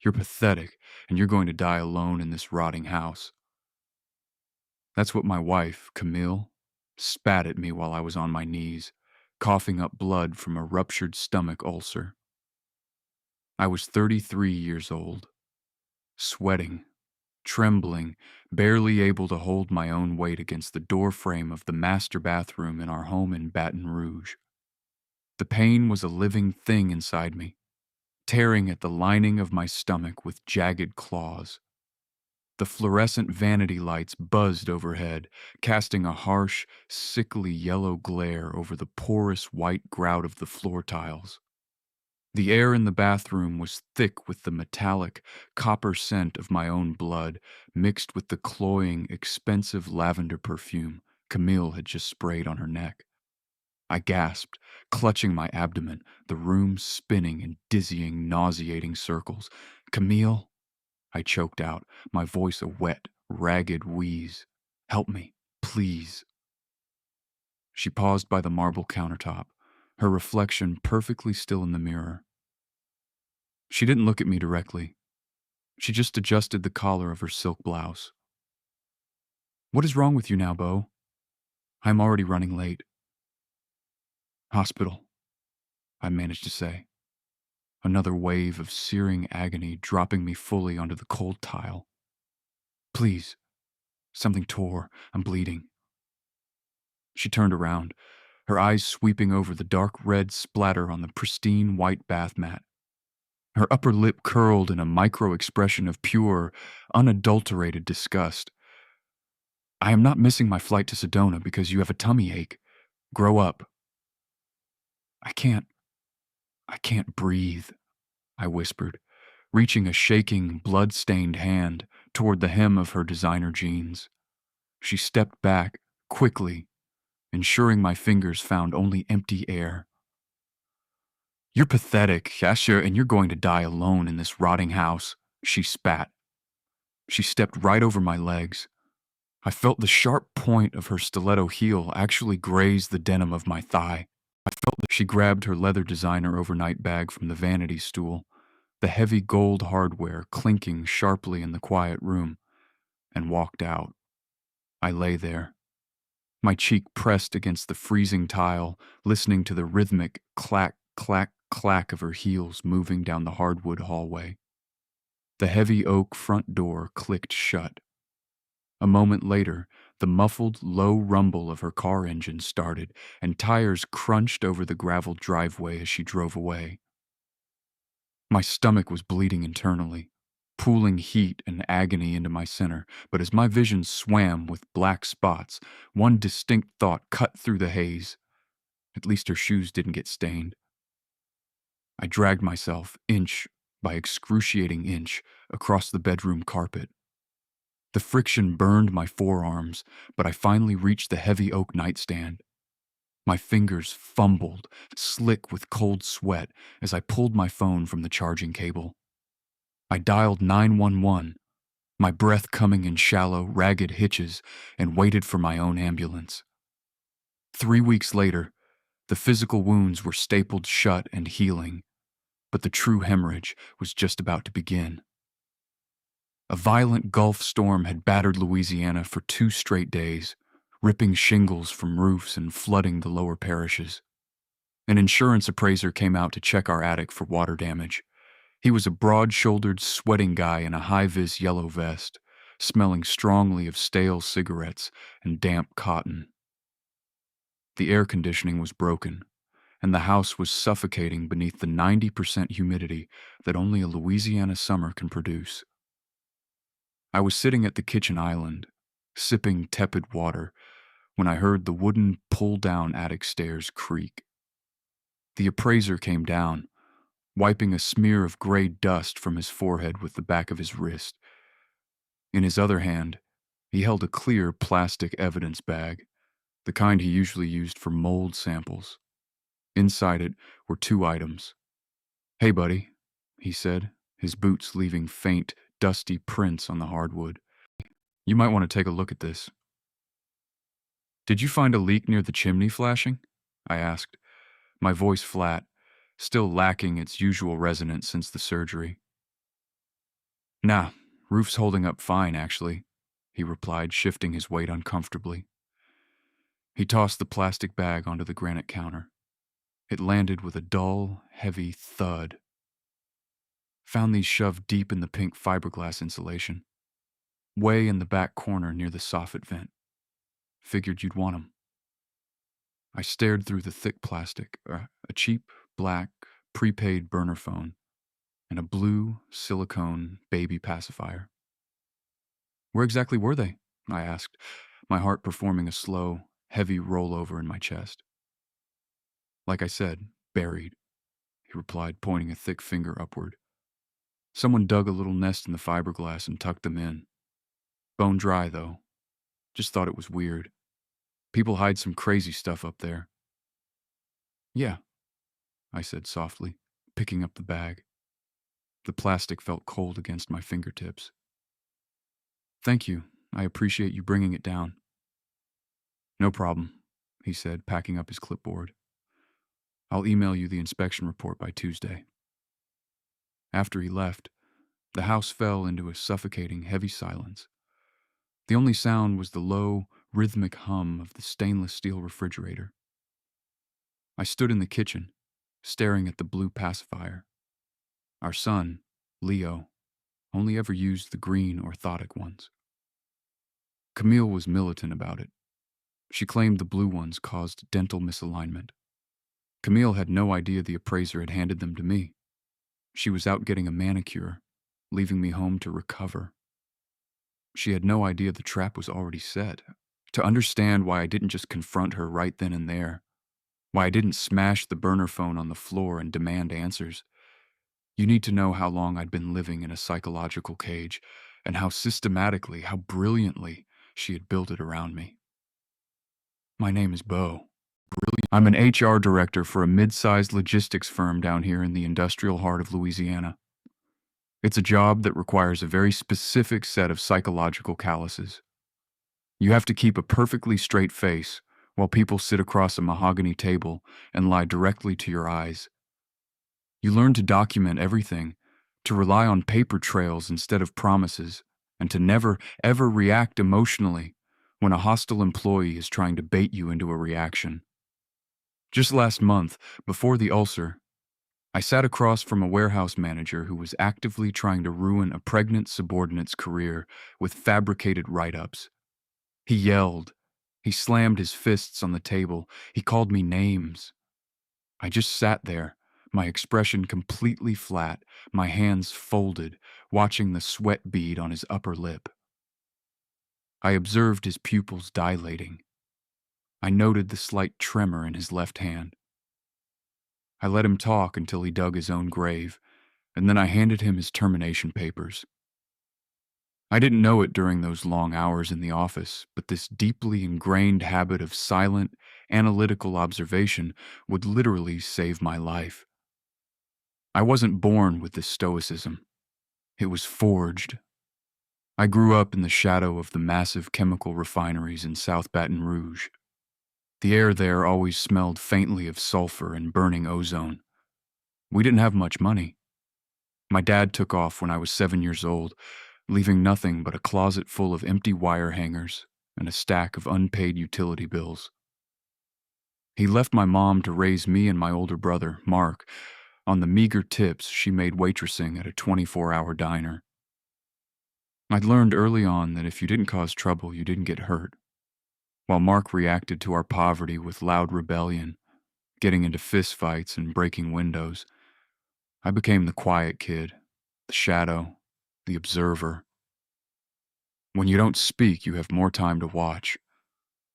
You're pathetic, and you're going to die alone in this rotting house. That's what my wife, Camille, spat at me while I was on my knees, coughing up blood from a ruptured stomach ulcer. I was 33 years old, sweating, trembling, barely able to hold my own weight against the doorframe of the master bathroom in our home in Baton Rouge. The pain was a living thing inside me, tearing at the lining of my stomach with jagged claws. The fluorescent vanity lights buzzed overhead, casting a harsh, sickly yellow glare over the porous white grout of the floor tiles. The air in the bathroom was thick with the metallic, copper scent of my own blood, mixed with the cloying, expensive lavender perfume Camille had just sprayed on her neck. I gasped, clutching my abdomen, the room spinning in dizzying, nauseating circles. "Camille," I choked out, my voice a wet, ragged wheeze. "Help me, please." She paused by the marble countertop, her reflection perfectly still in the mirror. She didn't look at me directly. She just adjusted the collar of her silk blouse. "What is wrong with you now, Beau? I'm already running late." "Hospital," I managed to say. Another wave of searing agony dropping me fully onto the cold tile. "Please. Something tore. I'm bleeding." She turned around, her eyes sweeping over the dark red splatter on the pristine white bath mat. Her upper lip curled in a micro-expression of pure, unadulterated disgust. "I am not missing my flight to Sedona because you have a tummy ache. Grow up." I can't breathe," I whispered, reaching a shaking, blood-stained hand toward the hem of her designer jeans. She stepped back, quickly, ensuring my fingers found only empty air. "You're pathetic, Asher, and you're going to die alone in this rotting house," she spat. She stepped right over my legs. I felt the sharp point of her stiletto heel actually graze the denim of my thigh. I felt that she grabbed her leather designer overnight bag from the vanity stool, the heavy gold hardware clinking sharply in the quiet room, and walked out. I lay there, my cheek pressed against the freezing tile, listening to the rhythmic clack, clack, clack of her heels moving down the hardwood hallway. The heavy oak front door clicked shut. A moment later, the muffled, low rumble of her car engine started, and tires crunched over the graveled driveway as she drove away. My stomach was bleeding internally, pooling heat and agony into my center, but as my vision swam with black spots, one distinct thought cut through the haze. At least her shoes didn't get stained. I dragged myself, inch by excruciating inch, across the bedroom carpet. The friction burned my forearms, but I finally reached the heavy oak nightstand. My fingers fumbled, slick with cold sweat, as I pulled my phone from the charging cable. I dialed 911, my breath coming in shallow, ragged hitches, and waited for my own ambulance. 3 weeks later, the physical wounds were stapled shut and healing, but the true hemorrhage was just about to begin. A violent Gulf storm had battered Louisiana for 2 straight days, ripping shingles from roofs and flooding the lower parishes. An insurance appraiser came out to check our attic for water damage. He was a broad-shouldered, sweating guy in a high-vis yellow vest, smelling strongly of stale cigarettes and damp cotton. The air conditioning was broken, and the house was suffocating beneath the 90% humidity that only a Louisiana summer can produce. I was sitting at the kitchen island, sipping tepid water, when I heard the wooden pull-down attic stairs creak. The appraiser came down, wiping a smear of gray dust from his forehead with the back of his wrist. In his other hand, he held a clear plastic evidence bag, the kind he usually used for mold samples. Inside it were 2 items. "Hey, buddy," he said, his boots leaving faint, dusty prints on the hardwood. "You might want to take a look at this." "Did you find a leak near the chimney flashing?" I asked, my voice flat, still lacking its usual resonance since the surgery. Nah, roof's holding up fine, actually, he replied, shifting his weight uncomfortably. He tossed the plastic bag onto the granite counter. It landed with a dull, heavy thud. Found these shoved deep in the pink fiberglass insulation, way in the back corner near the soffit vent. Figured you'd want 'em. I stared through the thick plastic, a cheap, black, prepaid burner phone, and a blue, silicone baby pacifier. Where exactly were they? I asked, my heart performing a slow, heavy rollover in my chest. Like I said, buried, he replied, pointing a thick finger upward. Someone dug a little nest in the fiberglass and tucked them in. Bone dry, though. Just thought it was weird. People hide some crazy stuff up there. Yeah, I said softly, picking up the bag. The plastic felt cold against my fingertips. Thank you. I appreciate you bringing it down. No problem, he said, packing up his clipboard. I'll email you the inspection report by Tuesday. After he left, the house fell into a suffocating, heavy silence. The only sound was the low, rhythmic hum of the stainless steel refrigerator. I stood in the kitchen, staring at the blue pacifier. Our son, Leo, only ever used the green orthotic ones. Camille was militant about it. She claimed the blue ones caused dental misalignment. Camille had no idea the appraiser had handed them to me. She was out getting a manicure, leaving me home to recover. She had no idea the trap was already set. To understand why I didn't just confront her right then and there, why I didn't smash the burner phone on the floor and demand answers, you need to know how long I'd been living in a psychological cage and how systematically, how brilliantly she had built it around me. My name is Beau. I'm an HR director for a mid-sized logistics firm down here in the industrial heart of Louisiana. It's a job that requires a very specific set of psychological calluses. You have to keep a perfectly straight face while people sit across a mahogany table and lie directly to your eyes. You learn to document everything, to rely on paper trails instead of promises, and to never, ever react emotionally when a hostile employee is trying to bait you into a reaction. Just last month, before the ulcer, I sat across from a warehouse manager who was actively trying to ruin a pregnant subordinate's career with fabricated write-ups. He yelled. He slammed his fists on the table. He called me names. I just sat there, my expression completely flat, my hands folded, watching the sweat bead on his upper lip. I observed his pupils dilating. I noted the slight tremor in his left hand. I let him talk until he dug his own grave, and then I handed him his termination papers. I didn't know it during those long hours in the office, but this deeply ingrained habit of silent, analytical observation would literally save my life. I wasn't born with this stoicism. It was forged. I grew up in the shadow of the massive chemical refineries in South Baton Rouge. The air there always smelled faintly of sulfur and burning ozone. We didn't have much money. My dad took off when I was 7 years old, leaving nothing but a closet full of empty wire hangers and a stack of unpaid utility bills. He left my mom to raise me and my older brother, Mark, on the meager tips she made waitressing at a 24-hour diner. I'd learned early on that if you didn't cause trouble, you didn't get hurt. While Mark reacted to our poverty with loud rebellion, getting into fistfights and breaking windows, I became the quiet kid, the shadow, the observer. When you don't speak, you have more time to watch.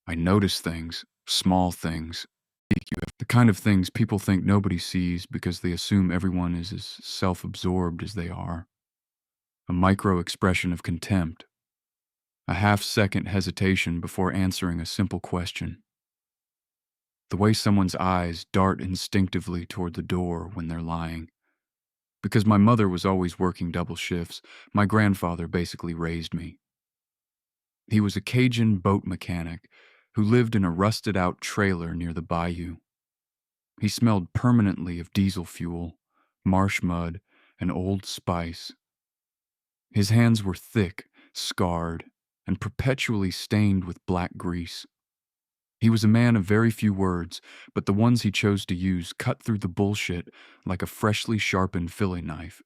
I notice things, small things. The kind of things people think nobody sees because they assume everyone is as self-absorbed as they are. A micro-expression of contempt. A half-second hesitation before answering a simple question. The way someone's eyes dart instinctively toward the door when they're lying. Because my mother was always working double shifts, my grandfather basically raised me. He was a Cajun boat mechanic who lived in a rusted-out trailer near the bayou. He smelled permanently of diesel fuel, marsh mud, and Old Spice. His hands were thick, scarred, and perpetually stained with black grease. He was a man of very few words, but the ones he chose to use cut through the bullshit like a freshly sharpened fillet knife.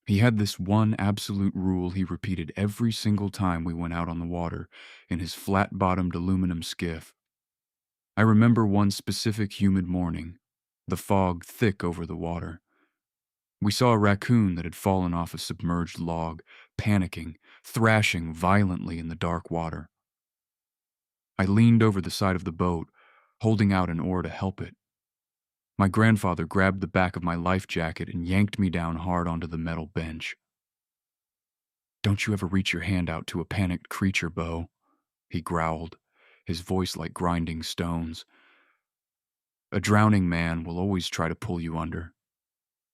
He had this one absolute rule he repeated every single time we went out on the water in his flat-bottomed aluminum skiff. I remember one specific humid morning, the fog thick over the water. We saw a raccoon that had fallen off a submerged log, panicking, thrashing violently in the dark water. I leaned over the side of the boat, holding out an oar to help it. My grandfather grabbed the back of my life jacket and yanked me down hard onto the metal bench. "Don't you ever reach your hand out to a panicked creature, Bo," he growled, his voice like grinding stones. "A drowning man will always try to pull you under.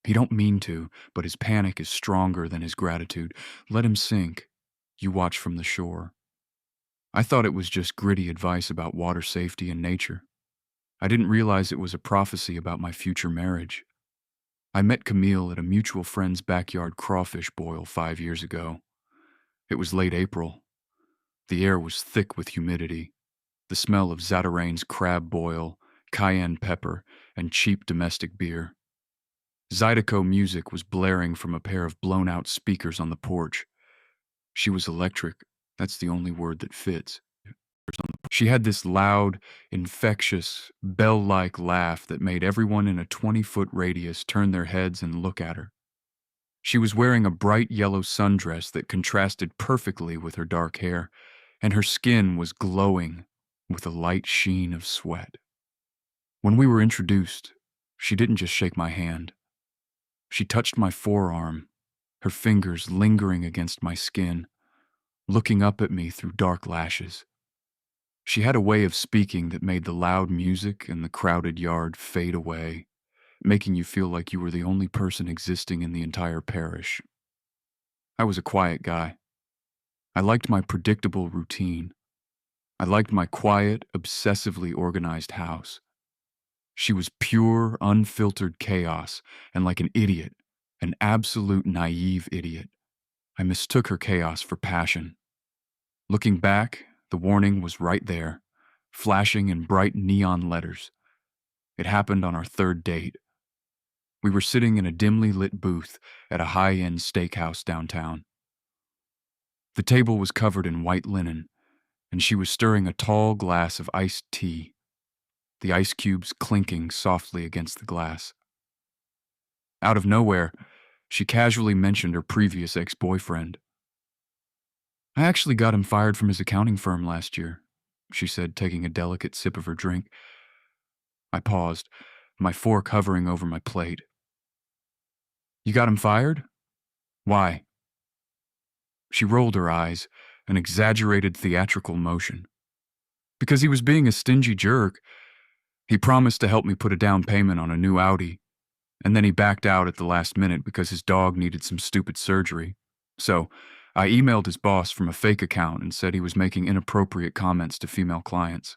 He don't mean to, but his panic is stronger than his gratitude. Let him sink. You watch from the shore." I thought it was just gritty advice about water safety and nature. I didn't realize it was a prophecy about my future marriage. I met Camille at a mutual friend's backyard crawfish boil 5 years ago. It was late April. The air was thick with humidity, the smell of Zatarain's crab boil, cayenne pepper, and cheap domestic beer. Zydeco music was blaring from a pair of blown-out speakers on the porch. She was electric. That's the only word that fits. She had this loud, infectious, bell-like laugh that made everyone in a 20-foot radius turn their heads and look at her. She was wearing a bright yellow sundress that contrasted perfectly with her dark hair, and her skin was glowing with a light sheen of sweat. When we were introduced, she didn't just shake my hand. She touched my forearm, her fingers lingering against my skin, looking up at me through dark lashes. She had a way of speaking that made the loud music and the crowded yard fade away, making you feel like you were the only person existing in the entire parish. I was a quiet guy. I liked my predictable routine. I liked my quiet, obsessively organized house. She was pure, unfiltered chaos, and like an idiot, an absolute naive idiot, I mistook her chaos for passion. Looking back, the warning was right there, flashing in bright neon letters. It happened on our third date. We were sitting in a dimly lit booth at a high-end steakhouse downtown. The table was covered in white linen, and she was stirring a tall glass of iced tea, the ice cubes clinking softly against the glass. Out of nowhere, she casually mentioned her previous ex-boyfriend. "I actually got him fired from his accounting firm last year," she said, taking a delicate sip of her drink. I paused, my fork hovering over my plate. "You got him fired? Why?" She rolled her eyes, an exaggerated theatrical motion. "Because he was being a stingy jerk. He promised to help me put a down payment on a new Audi, and then he backed out at the last minute because his dog needed some stupid surgery. So I emailed his boss from a fake account and said he was making inappropriate comments to female clients."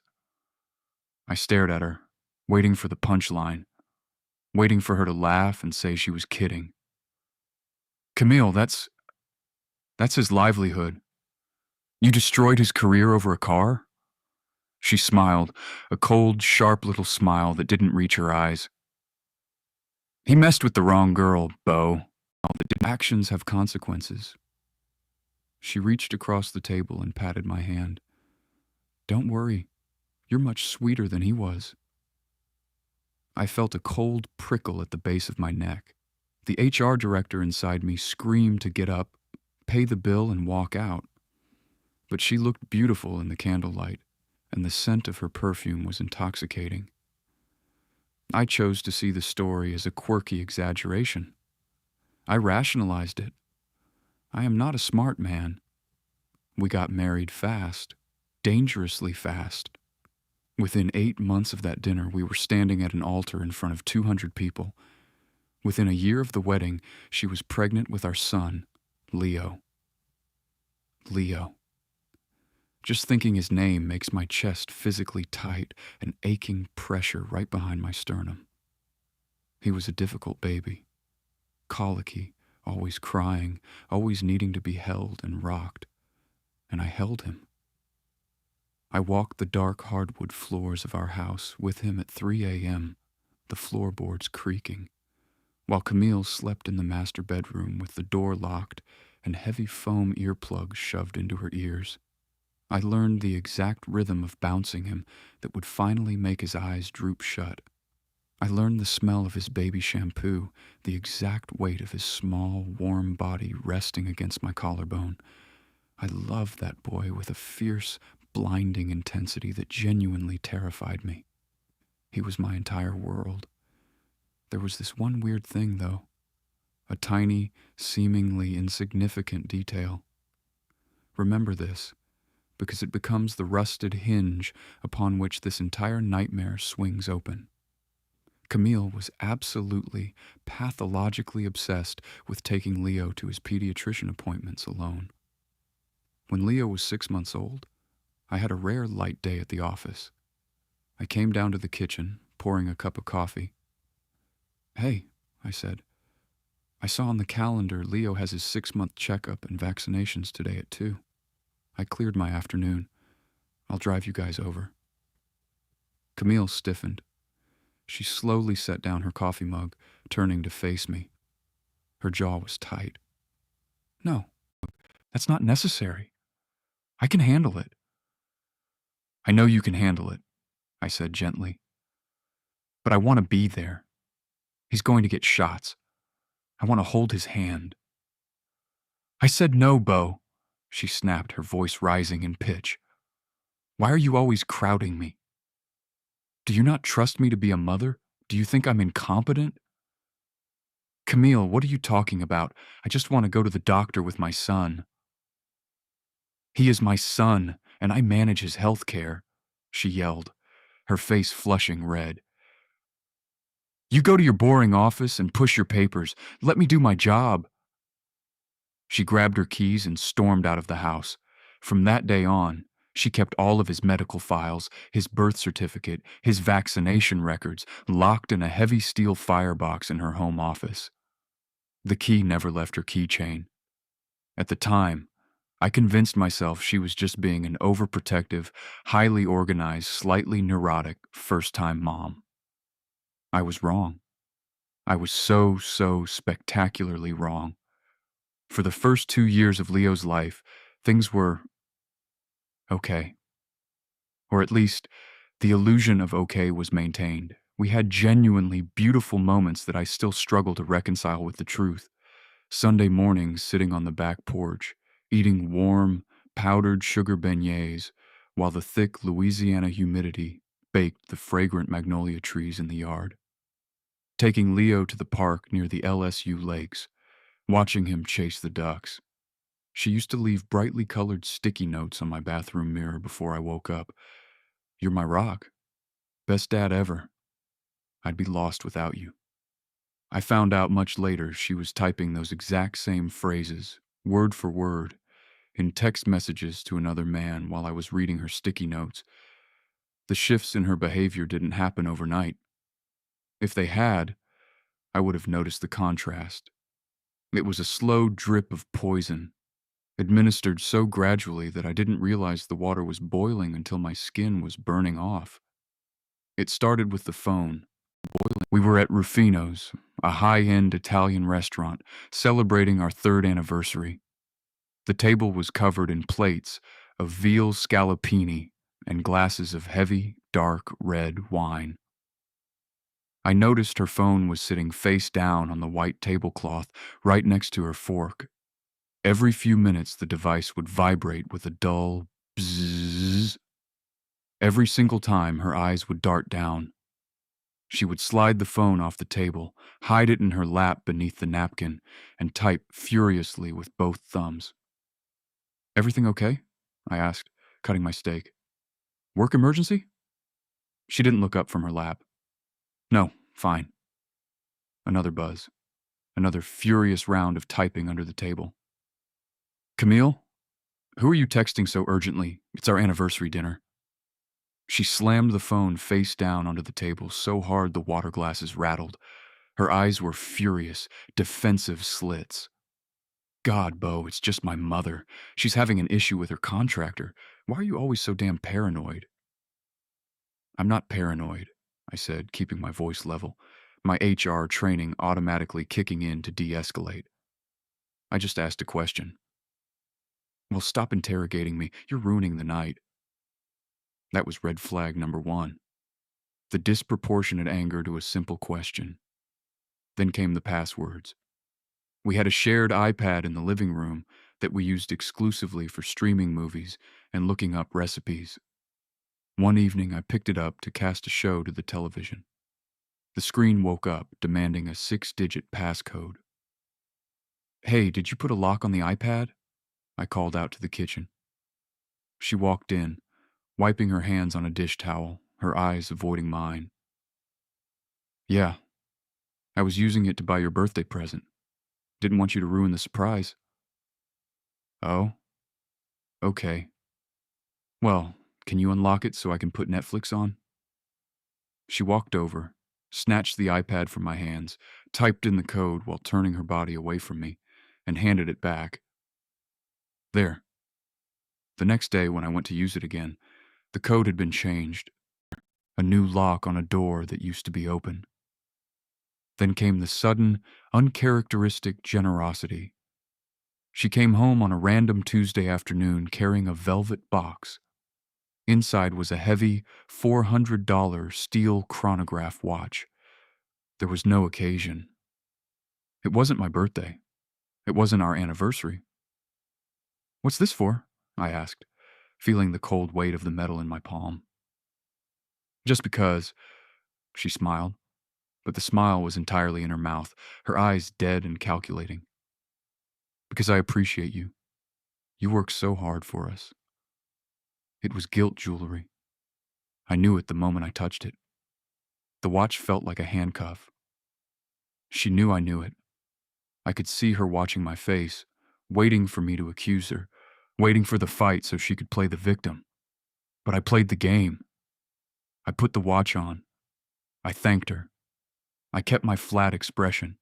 I stared at her, waiting for the punchline, waiting for her to laugh and say she was kidding. "Camille, that's his livelihood. You destroyed his career over a car?" She smiled, a cold, sharp little smile that didn't reach her eyes. "He messed with the wrong girl, Bo. Actions have consequences." She reached across the table and patted my hand. "Don't worry. You're much sweeter than he was." I felt a cold prickle at the base of my neck. The HR director inside me screamed to get up, pay the bill, and walk out. But she looked beautiful in the candlelight, and the scent of her perfume was intoxicating. I chose to see the story as a quirky exaggeration. I rationalized it. I am not a smart man. We got married fast, dangerously fast. Within 8 months of that dinner, we were standing at an altar in front of 200 people. Within a year of the wedding, she was pregnant with our son, Leo. Leo. Just thinking his name makes my chest physically tight, an aching pressure right behind my sternum. He was a difficult baby. Colicky, always crying, always needing to be held and rocked, and I held him. I walked the dark hardwood floors of our house with him at 3 a.m., the floorboards creaking, while Camille slept in the master bedroom with the door locked and heavy foam earplugs shoved into her ears. I learned the exact rhythm of bouncing him that would finally make his eyes droop shut. I learned the smell of his baby shampoo, the exact weight of his small, warm body resting against my collarbone. I loved that boy with a fierce, blinding intensity that genuinely terrified me. He was my entire world. There was this one weird thing, though. A tiny, seemingly insignificant detail. Remember this, because it becomes the rusted hinge upon which this entire nightmare swings open. Camille was absolutely, pathologically obsessed with taking Leo to his pediatrician appointments alone. When Leo was 6 months old, I had a rare light day at the office. I came down to the kitchen, pouring a cup of coffee. "Hey," I said, "I saw on the calendar Leo has his 6-month checkup and vaccinations today at 2. I cleared my afternoon. I'll drive you guys over." Camille stiffened. She slowly set down her coffee mug, turning to face me. Her jaw was tight. "No, that's not necessary. I can handle it." "I know you can handle it," I said gently. "But I want to be there. He's going to get shots. I want to hold his hand." "I said no, Beau," she snapped, her voice rising in pitch. "Why are you always crowding me? Do you not trust me to be a mother? Do you think I'm incompetent?" "Camille, what are you talking about? I just want to go to the doctor with my son." "He is my son, and I manage his health care," she yelled, her face flushing red. "You go to your boring office and push your papers. Let me do my job." She grabbed her keys and stormed out of the house. From that day on, she kept all of his medical files, his birth certificate, his vaccination records, locked in a heavy steel firebox in her home office. The key never left her keychain. At the time, I convinced myself she was just being an overprotective, highly organized, slightly neurotic, first-time mom. I was wrong. I was so spectacularly wrong. For the first 2 years of Leo's life, things were okay. Or at least, the illusion of okay was maintained. We had genuinely beautiful moments that I still struggle to reconcile with the truth. Sunday mornings sitting on the back porch, eating warm, powdered sugar beignets, while the thick Louisiana humidity baked the fragrant magnolia trees in the yard. Taking Leo to the park near the LSU lakes, watching him chase the ducks. She used to leave brightly colored sticky notes on my bathroom mirror before I woke up. "You're my rock. Best dad ever. I'd be lost without you." I found out much later she was typing those exact same phrases, word for word, in text messages to another man while I was reading her sticky notes. The shifts in her behavior didn't happen overnight. If they had, I would have noticed the contrast. It was a slow drip of poison, administered so gradually that I didn't realize the water was boiling until my skin was burning off. It started with the phone. We were at Rufino's, a high-end Italian restaurant, celebrating our 3rd anniversary. The table was covered in plates of veal scallopini and glasses of heavy, dark red wine. I noticed her phone was sitting face down on the white tablecloth right next to her fork. Every few minutes the device would vibrate with a dull bzzz. Every single time her eyes would dart down. She would slide the phone off the table, hide it in her lap beneath the napkin, and type furiously with both thumbs. "Everything okay?" I asked, cutting my steak. "Work emergency?" She didn't look up from her lap. "No, fine." Another buzz. Another furious round of typing under the table. "Camille? Who are you texting so urgently? It's our anniversary dinner." She slammed the phone face down onto the table so hard the water glasses rattled. Her eyes were furious, defensive slits. God, Bo, it's just my mother. She's having an issue with her contractor. Why are you always so damn paranoid? I'm not paranoid, I said, keeping my voice level, my HR training automatically kicking in to de-escalate. I just asked a question. Well, stop interrogating me. You're ruining the night. That was red flag number one. The disproportionate anger to a simple question. Then came the passwords. We had a shared iPad in the living room that we used exclusively for streaming movies and looking up recipes. One evening, I picked it up to cast a show to the television. The screen woke up, demanding a 6-digit passcode. Hey, did you put a lock on the iPad? I called out to the kitchen. She walked in, wiping her hands on a dish towel, her eyes avoiding mine. Yeah, I was using it to buy your birthday present. Didn't want you to ruin the surprise. Oh? Okay. Well, can you unlock it so I can put Netflix on? She walked over, snatched the iPad from my hands, typed in the code while turning her body away from me, and handed it back. There. The next day, when I went to use it again, the code had been changed. A new lock on a door that used to be open. Then came the sudden, uncharacteristic generosity. She came home on a random Tuesday afternoon carrying a velvet box. Inside was a heavy, $400 steel chronograph watch. There was no occasion. It wasn't my birthday. It wasn't our anniversary. What's this for? I asked, feeling the cold weight of the metal in my palm. Just because, she smiled, but the smile was entirely in her mouth, her eyes dead and calculating. Because I appreciate you. You work so hard for us. It was gilt jewelry. I knew it the moment I touched it. The watch felt like a handcuff. She knew I knew it. I could see her watching my face, waiting for me to accuse her, waiting for the fight so she could play the victim. But I played the game. I put the watch on. I thanked her. I kept my flat expression.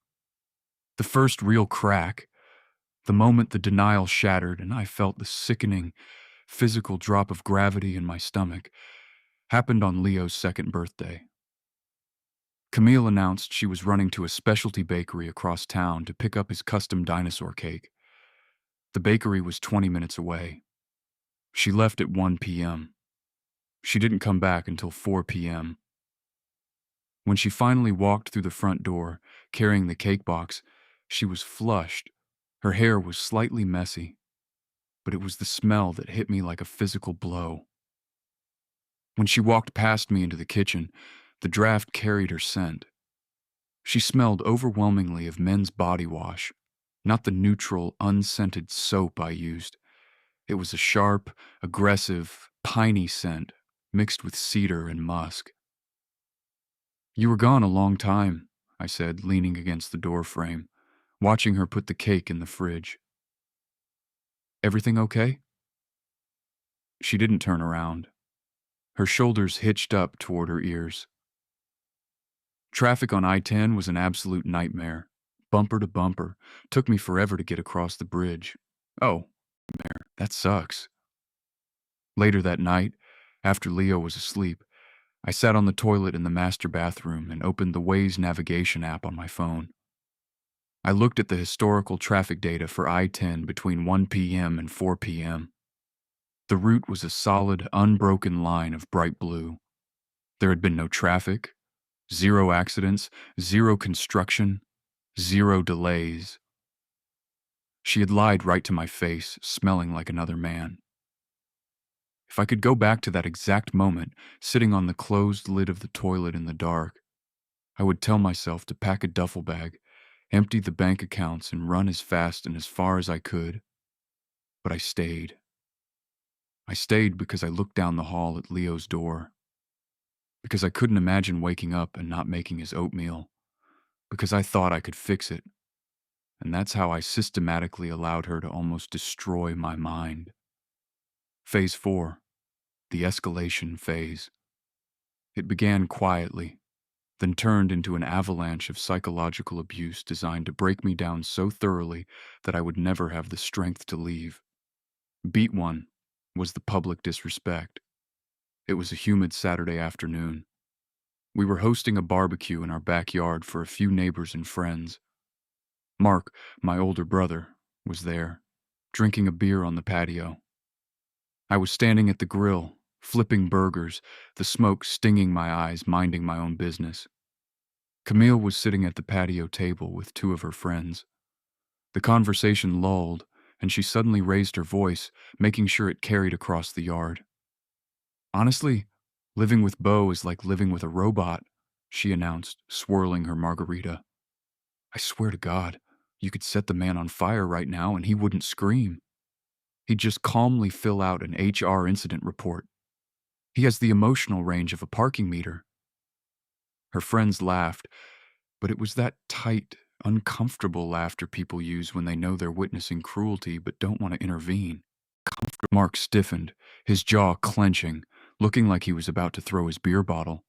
The first real crack, the moment the denial shattered and I felt the sickening, physical drop of gravity in my stomach, happened on Leo's second birthday. Camille announced she was running to a specialty bakery across town to pick up his custom dinosaur cake. The bakery was 20 minutes away. She left at 1 p.m. She didn't come back until 4 p.m. When she finally walked through the front door, carrying the cake box, she was flushed. Her hair was slightly messy, but it was the smell that hit me like a physical blow. When she walked past me into the kitchen, the draft carried her scent. She smelled overwhelmingly of men's body wash, not the neutral, unscented soap I used. It was a sharp, aggressive, piney scent mixed with cedar and musk. You were gone a long time, I said, leaning against the door frame, watching her put the cake in the fridge. Everything okay? She didn't turn around. Her shoulders hitched up toward her ears. Traffic on I-10 was an absolute nightmare. Bumper to bumper. Took me forever to get across the bridge. Oh, that sucks. Later that night, after Leo was asleep, I sat on the toilet in the master bathroom and opened the Waze navigation app on my phone. I looked at the historical traffic data for I-10 between 1 p.m. and 4 p.m. The route was a solid, unbroken line of bright blue. There had been no traffic, 0 accidents, 0 construction, 0 delays. She had lied right to my face, smelling like another man. If I could go back to that exact moment, sitting on the closed lid of the toilet in the dark, I would tell myself to pack a duffel bag, empty the bank accounts, and run as fast and as far as I could. But I stayed. I stayed because I looked down the hall at Leo's door. Because I couldn't imagine waking up and not making his oatmeal. Because I thought I could fix it. And that's how I systematically allowed her to almost destroy my mind. Phase 4. The escalation phase. It began quietly, then turned into an avalanche of psychological abuse designed to break me down so thoroughly that I would never have the strength to leave. Beat one was the public disrespect. It was a humid Saturday afternoon. We were hosting a barbecue in our backyard for a few neighbors and friends. Mark, my older brother, was there, drinking a beer on the patio. I was standing at the grill, flipping burgers, the smoke stinging my eyes, minding my own business. Camille was sitting at the patio table with two of her friends. The conversation lulled, and she suddenly raised her voice, making sure it carried across the yard. "Honestly, living with Beau is like living with a robot," she announced, swirling her margarita. "I swear to God, you could set the man on fire right now and he wouldn't scream. He'd just calmly fill out an HR incident report. He has the emotional range of a parking meter." Her friends laughed, but it was that tight, uncomfortable laughter people use when they know they're witnessing cruelty but don't want to intervene. Mark stiffened, his jaw clenching, looking like he was about to throw his beer bottle.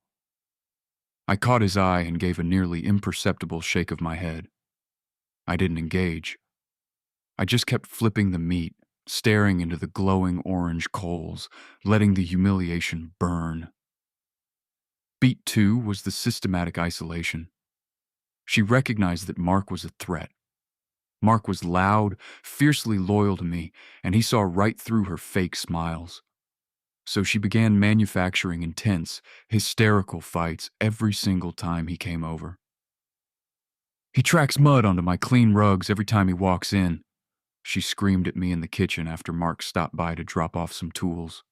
I caught his eye and gave a nearly imperceptible shake of my head. I didn't engage. I just kept flipping the meat, staring into the glowing orange coals, letting the humiliation burn. Beat two was the systematic isolation. She recognized that Mark was a threat. Mark was loud, fiercely loyal to me, and he saw right through her fake smiles. So she began manufacturing intense, hysterical fights every single time he came over. "He tracks mud onto my clean rugs every time he walks in," she screamed at me in the kitchen after Mark stopped by to drop off some tools.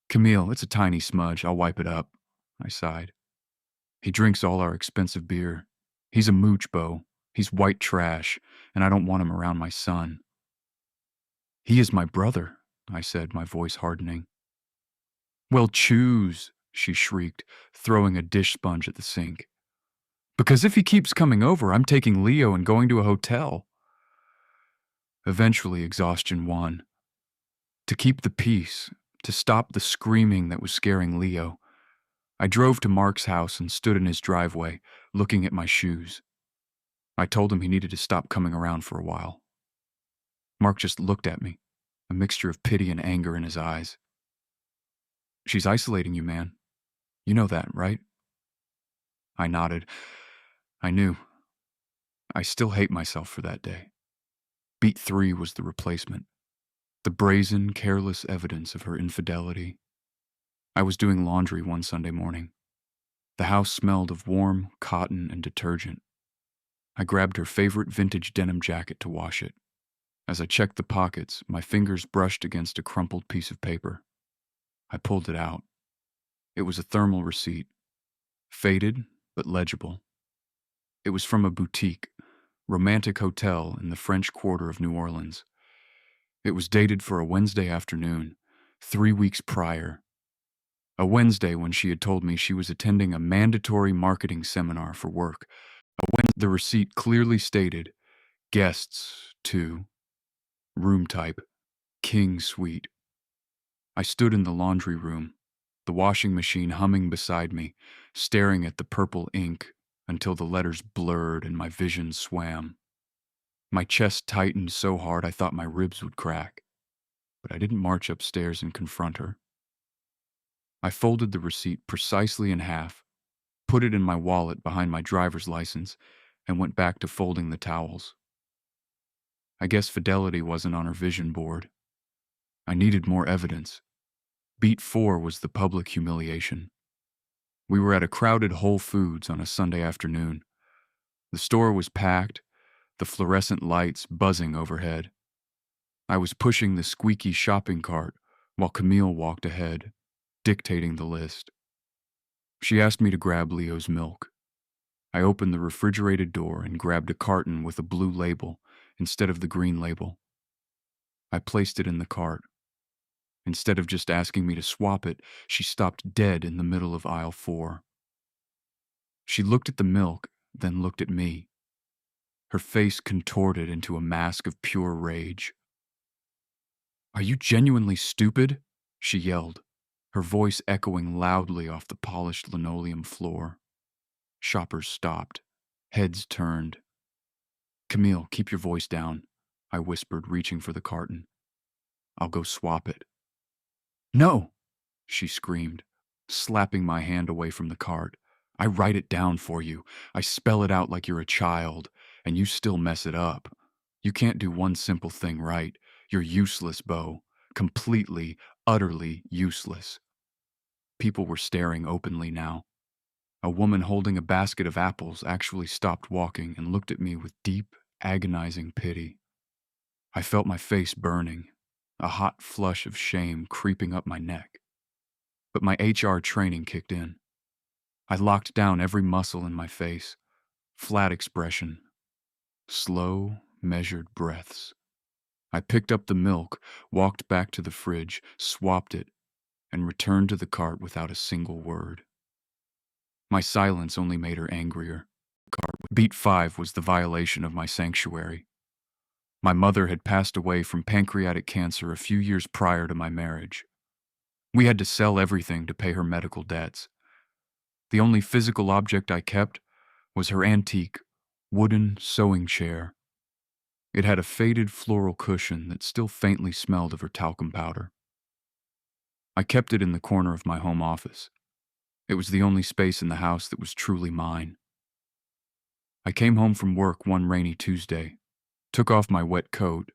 "Camille, it's a tiny smudge. I'll wipe it up," I sighed. "He drinks all our expensive beer. He's a mooch, Beau. He's white trash, and I don't want him around my son." "He is my brother," I said, my voice hardening. "Well, choose," she shrieked, throwing a dish sponge at the sink. "Because if he keeps coming over, I'm taking Leo and going to a hotel." Eventually, exhaustion won. To keep the peace, to stop the screaming that was scaring Leo, I drove to Mark's house and stood in his driveway, looking at my shoes. I told him he needed to stop coming around for a while. Mark just looked at me, a mixture of pity and anger in his eyes. "She's isolating you, man. You know that, right?" I nodded. I knew. I still hate myself for that day. Beat three was the replacement. The brazen, careless evidence of her infidelity. I was doing laundry one Sunday morning. The house smelled of warm cotton and detergent. I grabbed her favorite vintage denim jacket to wash it. As I checked the pockets, my fingers brushed against a crumpled piece of paper. I pulled it out. It was a thermal receipt. Faded, but legible. It was from a boutique, romantic hotel in the French Quarter of New Orleans. It was dated for a Wednesday afternoon, 3 weeks prior. A Wednesday when she had told me she was attending a mandatory marketing seminar for work. The receipt clearly stated, "Guests 2, room type, king suite." I stood in the laundry room, the washing machine humming beside me, staring at the purple ink until the letters blurred and my vision swam. My chest tightened so hard I thought my ribs would crack, but I didn't march upstairs and confront her. I folded the receipt precisely in half, put it in my wallet behind my driver's license, and went back to folding the towels. I guess fidelity wasn't on her vision board. I needed more evidence. Beat four was the public humiliation. We were at a crowded Whole Foods on a Sunday afternoon. The store was packed, the fluorescent lights buzzing overhead. I was pushing the squeaky shopping cart while Camille walked ahead, dictating the list. She asked me to grab Leo's milk. I opened the refrigerated door and grabbed a carton with a blue label instead of the green label. I placed it in the cart. Instead of just asking me to swap it, she stopped dead in the middle of aisle 4. She looked at the milk, then looked at me. Her face contorted into a mask of pure rage. "Are you genuinely stupid?" she yelled, her voice echoing loudly off the polished linoleum floor. Shoppers stopped. Heads turned. "Camille, keep your voice down," I whispered, reaching for the carton. "I'll go swap it." "No!" she screamed, slapping my hand away from the cart. "I write it down for you. I spell it out like you're a child, and you still mess it up. You can't do one simple thing right. You're useless, Beau. Completely, utterly useless." People were staring openly now. A woman holding a basket of apples actually stopped walking and looked at me with deep, agonizing pity. I felt my face burning, a hot flush of shame creeping up my neck. But my HR training kicked in. I locked down every muscle in my face, flat expression, slow, measured breaths. I picked up the milk, walked back to the fridge, swapped it, and returned to the cart without a single word. My silence only made her angrier. Beat 5 was the violation of my sanctuary. My mother had passed away from pancreatic cancer a few years prior to my marriage. We had to sell everything to pay her medical debts. The only physical object I kept was her antique, wooden sewing chair. It had a faded floral cushion that still faintly smelled of her talcum powder. I kept it in the corner of my home office. It was the only space in the house that was truly mine. I came home from work one rainy Tuesday, took off my wet coat,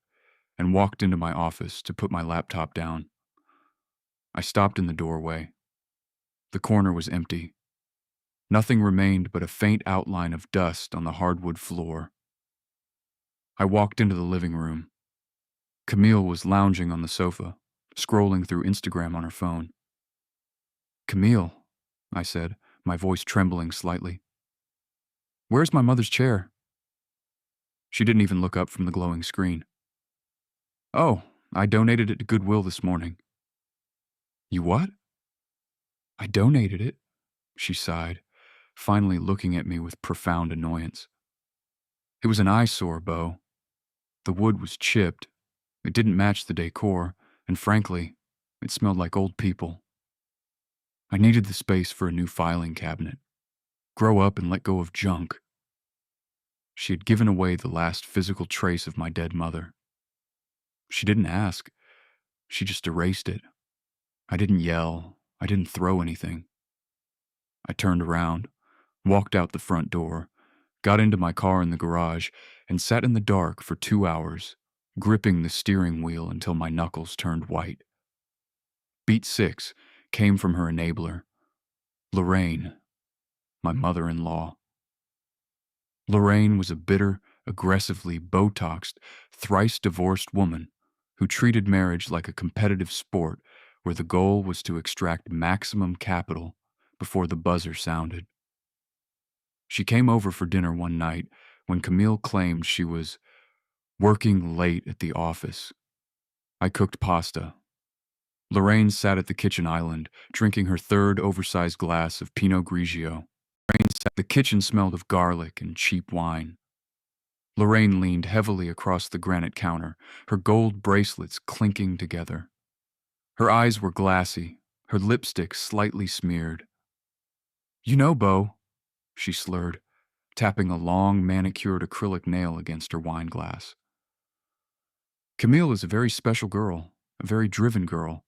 and walked into my office to put my laptop down. I stopped in the doorway. The corner was empty. Nothing remained but a faint outline of dust on the hardwood floor. I walked into the living room. Camille was lounging on the sofa, scrolling through Instagram on her phone. "Camille," I said, my voice trembling slightly. "Where's my mother's chair?" She didn't even look up from the glowing screen. "Oh, I donated it to Goodwill this morning." "You what?" "I donated it," she sighed, finally looking at me with profound annoyance. "It was an eyesore, Beau. The wood was chipped, it didn't match the decor, and frankly, it smelled like old people. I needed the space for a new filing cabinet. Grow up and let go of junk." She had given away the last physical trace of my dead mother. She didn't ask, she just erased it. I didn't yell, I didn't throw anything. I turned around, walked out the front door, got into my car in the garage, and sat in the dark for 2 hours, gripping the steering wheel until my knuckles turned white. Beat 6 came from her enabler, Lorraine, my mother-in-law. Lorraine was a bitter, aggressively Botoxed, thrice-divorced woman who treated marriage like a competitive sport where the goal was to extract maximum capital before the buzzer sounded. She came over for dinner one night when Camille claimed she was working late at the office. I cooked pasta. Lorraine sat at the kitchen island, drinking her third oversized glass of Pinot Grigio. The kitchen smelled of garlic and cheap wine. Lorraine leaned heavily across the granite counter, her gold bracelets clinking together. Her eyes were glassy, her lipstick slightly smeared. "You know, Beau," she slurred, tapping a long, manicured acrylic nail against her wine glass. "Camille is a very special girl, a very driven girl.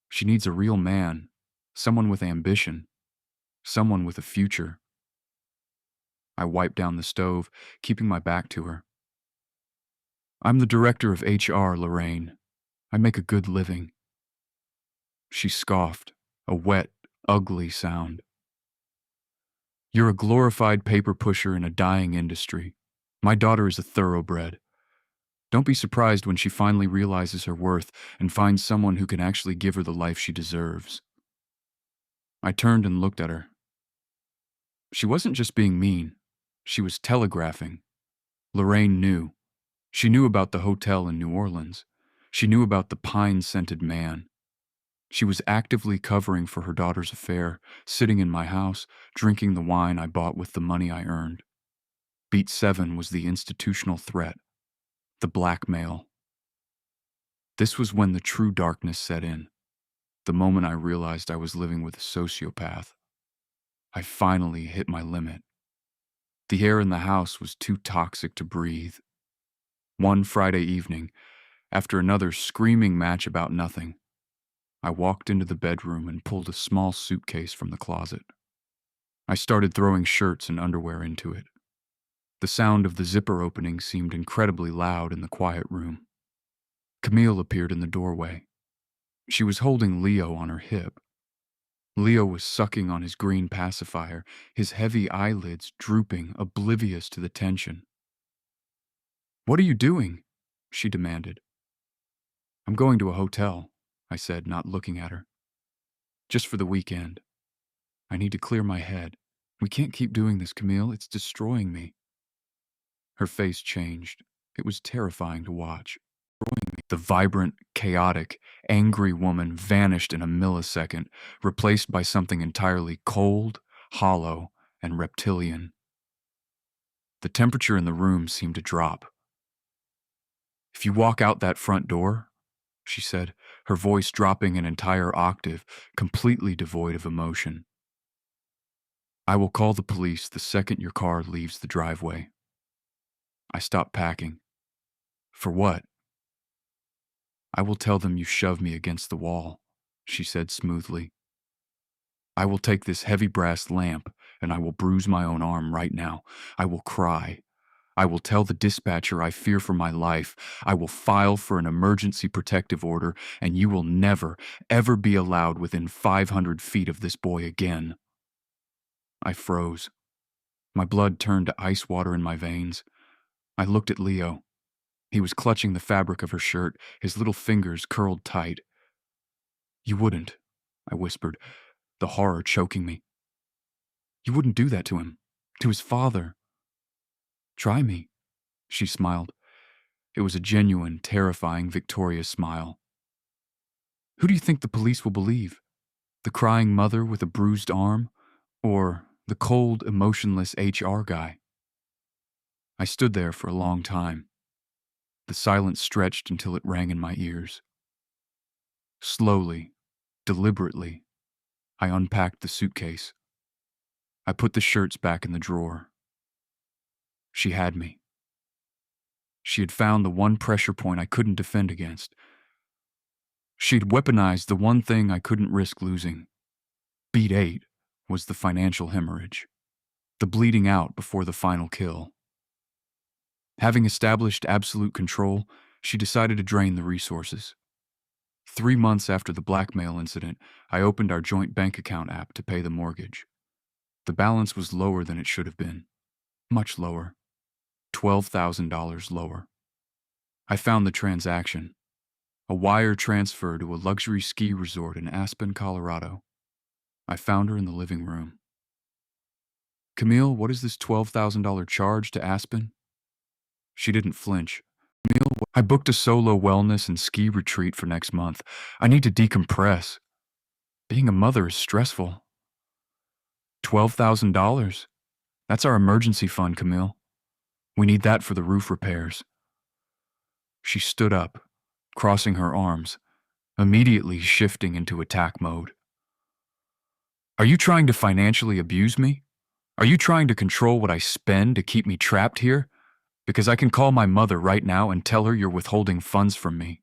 She needs a real man, someone with ambition, someone with a future." I wiped down the stove, keeping my back to her. "I'm the director of HR, Lorraine. I make a good living." She scoffed, a wet, ugly sound. "You're a glorified paper pusher in a dying industry. My daughter is a thoroughbred. Don't be surprised when she finally realizes her worth and finds someone who can actually give her the life she deserves." I turned and looked at her. She wasn't just being mean. She was telegraphing. Lorraine knew. She knew about the hotel in New Orleans. She knew about the pine-scented man. She was actively covering for her daughter's affair, sitting in my house, drinking the wine I bought with the money I earned. Beat 7 was the institutional threat, the blackmail. This was when the true darkness set in, the moment I realized I was living with a sociopath. I finally hit my limit. The air in the house was too toxic to breathe. One Friday evening, after another screaming match about nothing, I walked into the bedroom and pulled a small suitcase from the closet. I started throwing shirts and underwear into it. The sound of the zipper opening seemed incredibly loud in the quiet room. Camille appeared in the doorway. She was holding Leo on her hip. Leo was sucking on his green pacifier, his heavy eyelids drooping, oblivious to the tension. "What are you doing?" she demanded. "I'm going to a hotel," I said, not looking at her. "Just for the weekend. I need to clear my head. We can't keep doing this, Camille. It's destroying me." Her face changed. It was terrifying to watch. The vibrant, chaotic, angry woman vanished in a millisecond, replaced by something entirely cold, hollow, and reptilian. The temperature in the room seemed to drop. "If you walk out that front door," she said, her voice dropping an entire octave, completely devoid of emotion, "I will call the police the second your car leaves the driveway." I stopped packing. "For what?" "I will tell them you shoved me against the wall," she said smoothly. "I will take this heavy brass lamp and I will bruise my own arm right now. I will cry. I will tell the dispatcher I fear for my life. I will file for an emergency protective order, and you will never, ever be allowed within 500 feet of this boy again." I froze. My blood turned to ice water in my veins. I looked at Leo. He was clutching the fabric of her shirt, his little fingers curled tight. "You wouldn't," I whispered, the horror choking me. "You wouldn't do that to him, to his father." "Try me," she smiled. It was a genuine, terrifying, victorious smile. "Who do you think the police will believe? The crying mother with a bruised arm, or the cold, emotionless HR guy?" I stood there for a long time. The silence stretched until it rang in my ears. Slowly, deliberately, I unpacked the suitcase. I put the shirts back in the drawer. She had me. She had found the one pressure point I couldn't defend against. She'd weaponized the one thing I couldn't risk losing. Beat 8 was the financial hemorrhage, the bleeding out before the final kill. Having established absolute control, she decided to drain the resources. 3 months after the blackmail incident, I opened our joint bank account app to pay the mortgage. The balance was lower than it should have been. Much lower. $12,000 lower. I found the transaction. A wire transfer to a luxury ski resort in Aspen, Colorado. I found her in the living room. "Camille, what is this $12,000 charge to Aspen?" She didn't flinch. "Camille, I booked a solo wellness and ski retreat for next month. I need to decompress. Being a mother is stressful." $12,000? That's our emergency fund, Camille. We need that for the roof repairs." She stood up, crossing her arms, immediately shifting into attack mode. "Are you trying to financially abuse me? Are you trying to control what I spend to keep me trapped here? Because I can call my mother right now and tell her you're withholding funds from me."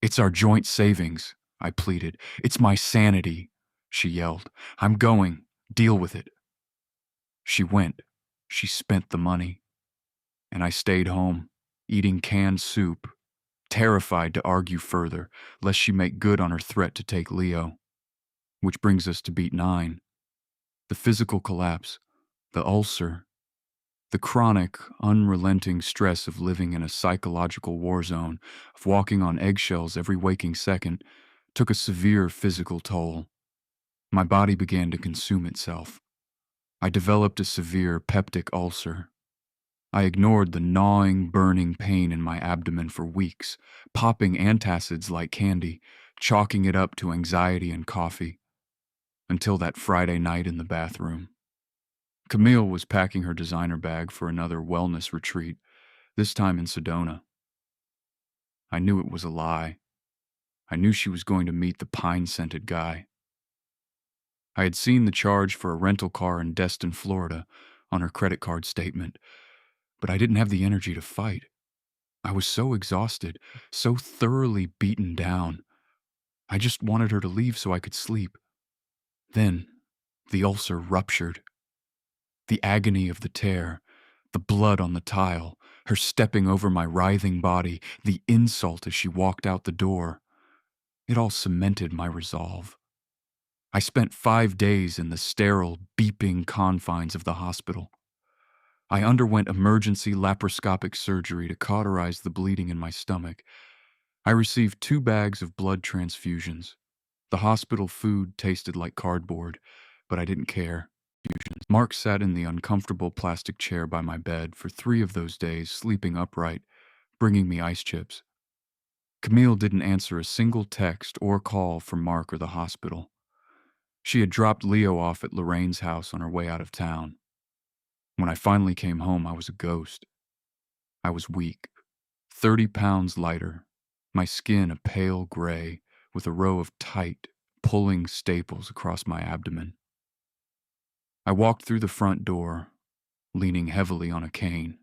"It's our joint savings," I pleaded. "It's my sanity," she yelled. "I'm going. Deal with it." She went. She spent the money. And I stayed home, eating canned soup, terrified to argue further, lest she make good on her threat to take Leo. Which brings us to beat 9. The physical collapse, the ulcer, the chronic, unrelenting stress of living in a psychological war zone, of walking on eggshells every waking second, took a severe physical toll. My body began to consume itself. I developed a severe peptic ulcer. I ignored the gnawing, burning pain in my abdomen for weeks, popping antacids like candy, chalking it up to anxiety and coffee, until that Friday night in the bathroom. Camille was packing her designer bag for another wellness retreat, this time in Sedona. I knew it was a lie. I knew she was going to meet the pine-scented guy. I had seen the charge for a rental car in Destin, Florida, on her credit card statement, but I didn't have the energy to fight. I was so exhausted, so thoroughly beaten down. I just wanted her to leave so I could sleep. Then, the ulcer ruptured. The agony of the tear, the blood on the tile, her stepping over my writhing body, the insult as she walked out the door. It all cemented my resolve. I spent 5 days in the sterile, beeping confines of the hospital. I underwent emergency laparoscopic surgery to cauterize the bleeding in my stomach. I received 2 bags of blood transfusions. The hospital food tasted like cardboard, but I didn't care. Mark sat in the uncomfortable plastic chair by my bed for 3 of those days, sleeping upright, bringing me ice chips. Camille didn't answer a single text or call from Mark or the hospital. She had dropped Leo off at Lorraine's house on her way out of town. When I finally came home, I was a ghost. I was weak, 30 pounds lighter, my skin a pale gray with a row of tight, pulling staples across my abdomen. I walked through the front door, leaning heavily on a cane.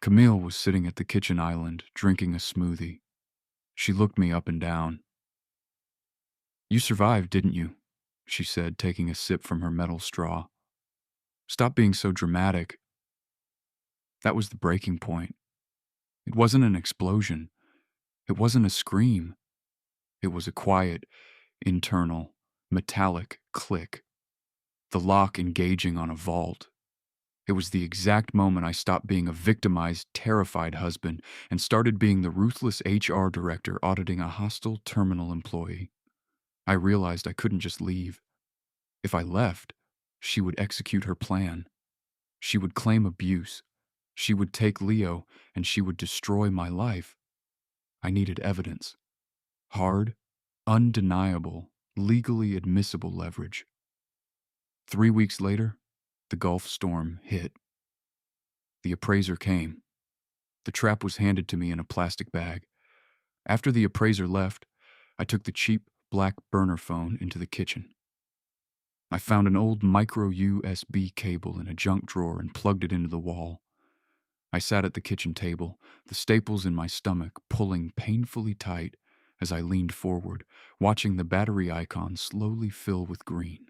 Camille was sitting at the kitchen island, drinking a smoothie. She looked me up and down. "You survived, didn't you?" she said, taking a sip from her metal straw. "Stop being so dramatic." That was the breaking point. It wasn't an explosion. It wasn't a scream. It was a quiet, internal, metallic click. The lock engaging on a vault. It was the exact moment I stopped being a victimized, terrified husband and started being the ruthless HR director auditing a hostile terminal employee. I realized I couldn't just leave. If I left, she would execute her plan. She would claim abuse. She would take Leo, and she would destroy my life. I needed evidence. Hard, undeniable, legally admissible leverage. 3 weeks later, the Gulf storm hit. The appraiser came. The trap was handed to me in a plastic bag. After the appraiser left, I took the cheap black burner phone into the kitchen. I found an old micro USB cable in a junk drawer and plugged it into the wall. I sat at the kitchen table, the staples in my stomach pulling painfully tight as I leaned forward, watching the battery icon slowly fill with green.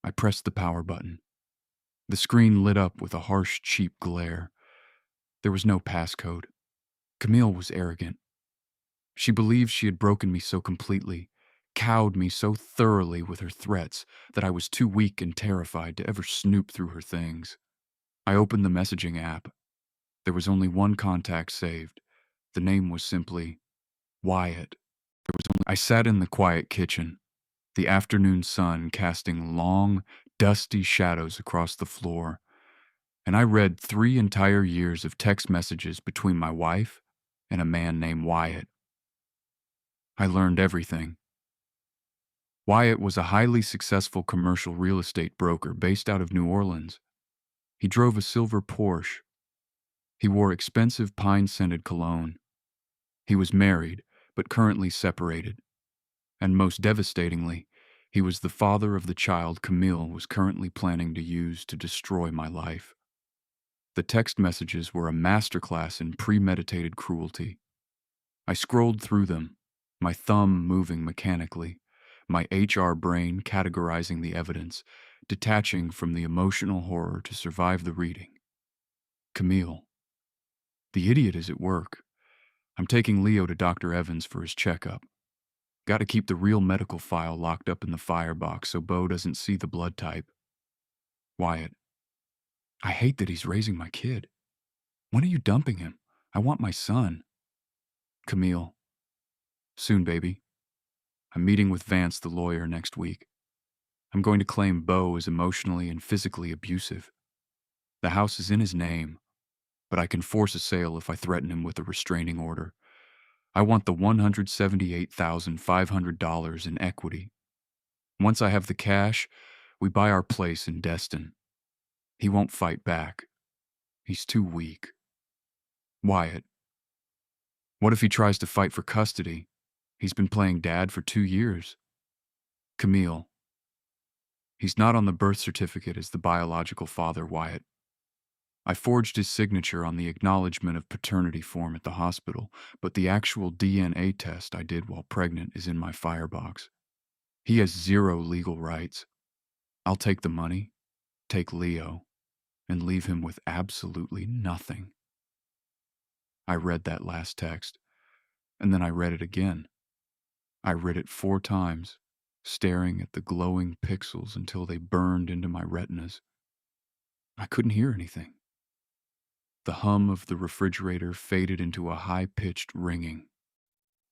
I pressed the power button. The screen lit up with a harsh, cheap glare. There was no passcode. Camille was arrogant. She believed she had broken me so completely, cowed me so thoroughly with her threats, that I was too weak and terrified to ever snoop through her things. I opened the messaging app. There was only one contact saved. The name was simply Wyatt. I sat in the quiet kitchen, the afternoon sun casting long, dusty shadows across the floor, and I read 3 entire years of text messages between my wife and a man named Wyatt. I learned everything. Wyatt was a highly successful commercial real estate broker based out of New Orleans. He drove a silver Porsche. He wore expensive pine-scented cologne. He was married, but currently separated. And most devastatingly, he was the father of the child Camille was currently planning to use to destroy my life. The text messages were a masterclass in premeditated cruelty. I scrolled through them, my thumb moving mechanically, my HR brain categorizing the evidence, detaching from the emotional horror to survive the reading. Camille. The idiot is at work. I'm taking Leo to Dr. Evans for his checkup. Got to keep the real medical file locked up in the firebox so Beau doesn't see the blood type. Wyatt. I hate that he's raising my kid. When are you dumping him? I want my son. Camille. Soon, baby. I'm meeting with Vance, the lawyer, next week. I'm going to claim Beau is emotionally and physically abusive. The house is in his name, but I can force a sale if I threaten him with a restraining order. I want the $178,500 in equity. Once I have the cash, we buy our place in Destin. He won't fight back. He's too weak. Wyatt. What if he tries to fight for custody? He's been playing dad for 2 years. Camille. He's not on the birth certificate as the biological father, Wyatt. I forged his signature on the acknowledgement of paternity form at the hospital, but the actual DNA test I did while pregnant is in my firebox. He has zero legal rights. I'll take the money, take Leo, and leave him with absolutely nothing. I read that last text, and then I read it again. I read it 4 times, staring at the glowing pixels until they burned into my retinas. I couldn't hear anything. The hum of the refrigerator faded into a high-pitched ringing.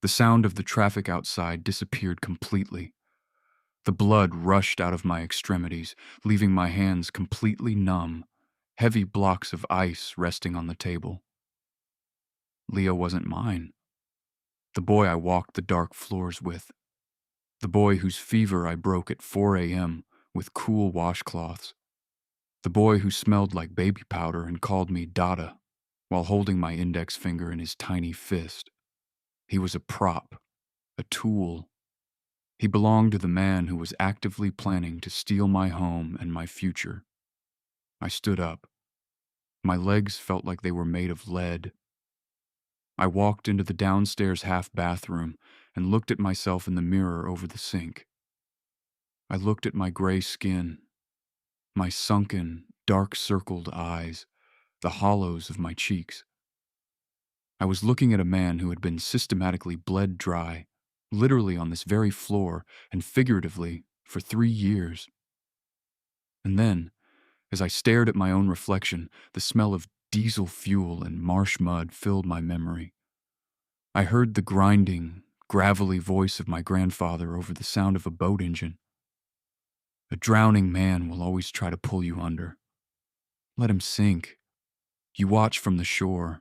The sound of the traffic outside disappeared completely. The blood rushed out of my extremities, leaving my hands completely numb, heavy blocks of ice resting on the table. Leo wasn't mine. The boy I walked the dark floors with. The boy whose fever I broke at 4 a.m. with cool washcloths. The boy who smelled like baby powder and called me Dada while holding my index finger in his tiny fist. He was a prop, a tool. He belonged to the man who was actively planning to steal my home and my future. I stood up. My legs felt like they were made of lead. I walked into the downstairs half bathroom and looked at myself in the mirror over the sink. I looked at my gray skin, my sunken, dark-circled eyes, the hollows of my cheeks. I was looking at a man who had been systematically bled dry, literally on this very floor, and figuratively, for 3 years. And then, as I stared at my own reflection, the smell of diesel fuel and marsh mud filled my memory. I heard the grinding, gravelly voice of my grandfather over the sound of a boat engine. A drowning man will always try to pull you under. Let him sink. You watch from the shore.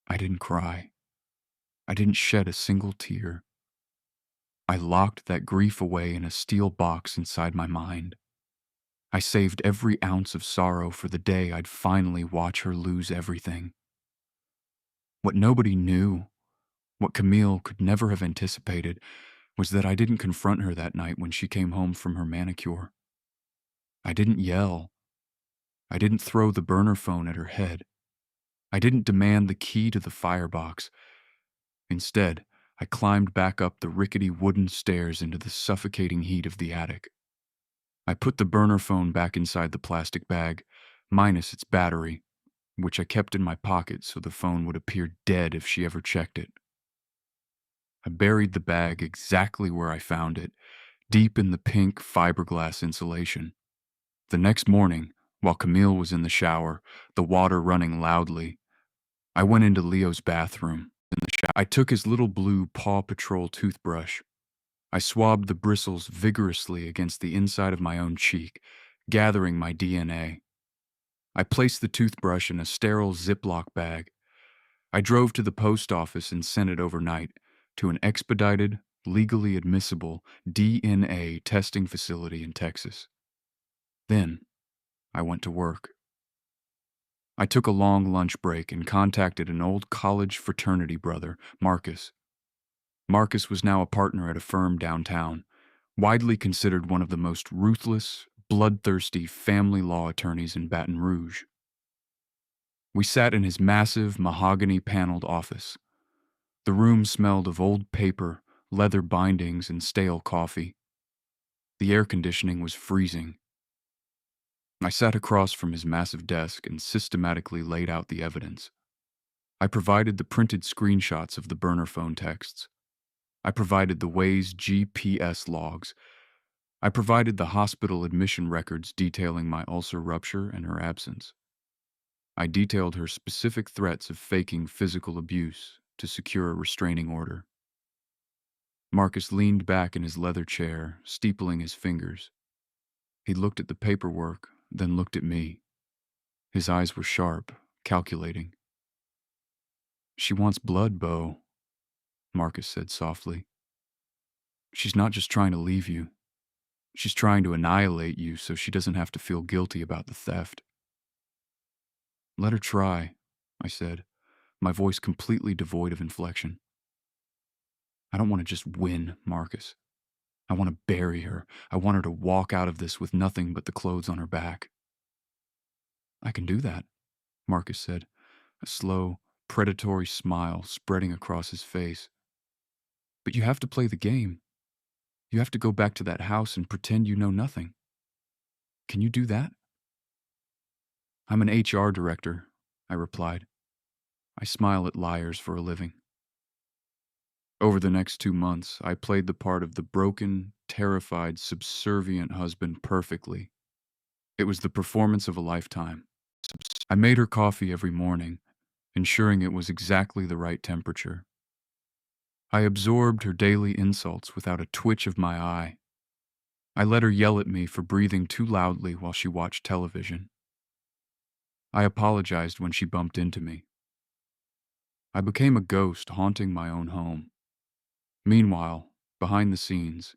I didn't cry. I didn't shed a single tear. I locked that grief away in a steel box inside my mind. I saved every ounce of sorrow for the day I'd finally watch her lose everything. What nobody knew, what Camille could never have anticipated, was that I didn't confront her that night when she came home from her manicure. I didn't yell. I didn't throw the burner phone at her head. I didn't demand the key to the firebox. Instead, I climbed back up the rickety wooden stairs into the suffocating heat of the attic. I put the burner phone back inside the plastic bag, minus its battery, which I kept in my pocket so the phone would appear dead if she ever checked it. I buried the bag exactly where I found it, deep in the pink fiberglass insulation. The next morning, while Camille was in the shower, the water running loudly, I went into Leo's bathroom. I took his little blue Paw Patrol toothbrush. I swabbed the bristles vigorously against the inside of my own cheek, gathering my DNA. I placed the toothbrush in a sterile Ziploc bag. I drove to the post office and sent it overnight to an expedited, legally admissible DNA testing facility in Texas. Then, I went to work. I took a long lunch break and contacted an old college fraternity brother, Marcus. Marcus was now a partner at a firm downtown, widely considered one of the most ruthless, bloodthirsty family law attorneys in Baton Rouge. We sat in his massive, mahogany-paneled office. The room smelled of old paper, leather bindings, and stale coffee. The air conditioning was freezing. I sat across from his massive desk and systematically laid out the evidence. I provided the printed screenshots of the burner phone texts. I provided the Waze GPS logs. I provided the hospital admission records detailing my ulcer rupture and her absence. I detailed her specific threats of faking physical abuse to secure a restraining order. Marcus leaned back in his leather chair, steepling his fingers. He looked at the paperwork, then looked at me. His eyes were sharp, calculating. "She wants blood, Beau," Marcus said softly. "She's not just trying to leave you. She's trying to annihilate you so she doesn't have to feel guilty about the theft." "Let her try," I said, my voice completely devoid of inflection. "I don't want to just win, Marcus. I want to bury her. I want her to walk out of this with nothing but the clothes on her back. I can do that, Marcus said, a slow, predatory smile spreading across his face. But you have to play the game. You have to go back to that house and pretend you know nothing. Can you do that? I'm an HR director, I replied. I smile at liars for a living. Over the next 2 months, I played the part of the broken, terrified, subservient husband perfectly. It was the performance of a lifetime. I made her coffee every morning, ensuring it was exactly the right temperature. I absorbed her daily insults without a twitch of my eye. I let her yell at me for breathing too loudly while she watched television. I apologized when she bumped into me. I became a ghost haunting my own home. Meanwhile, behind the scenes,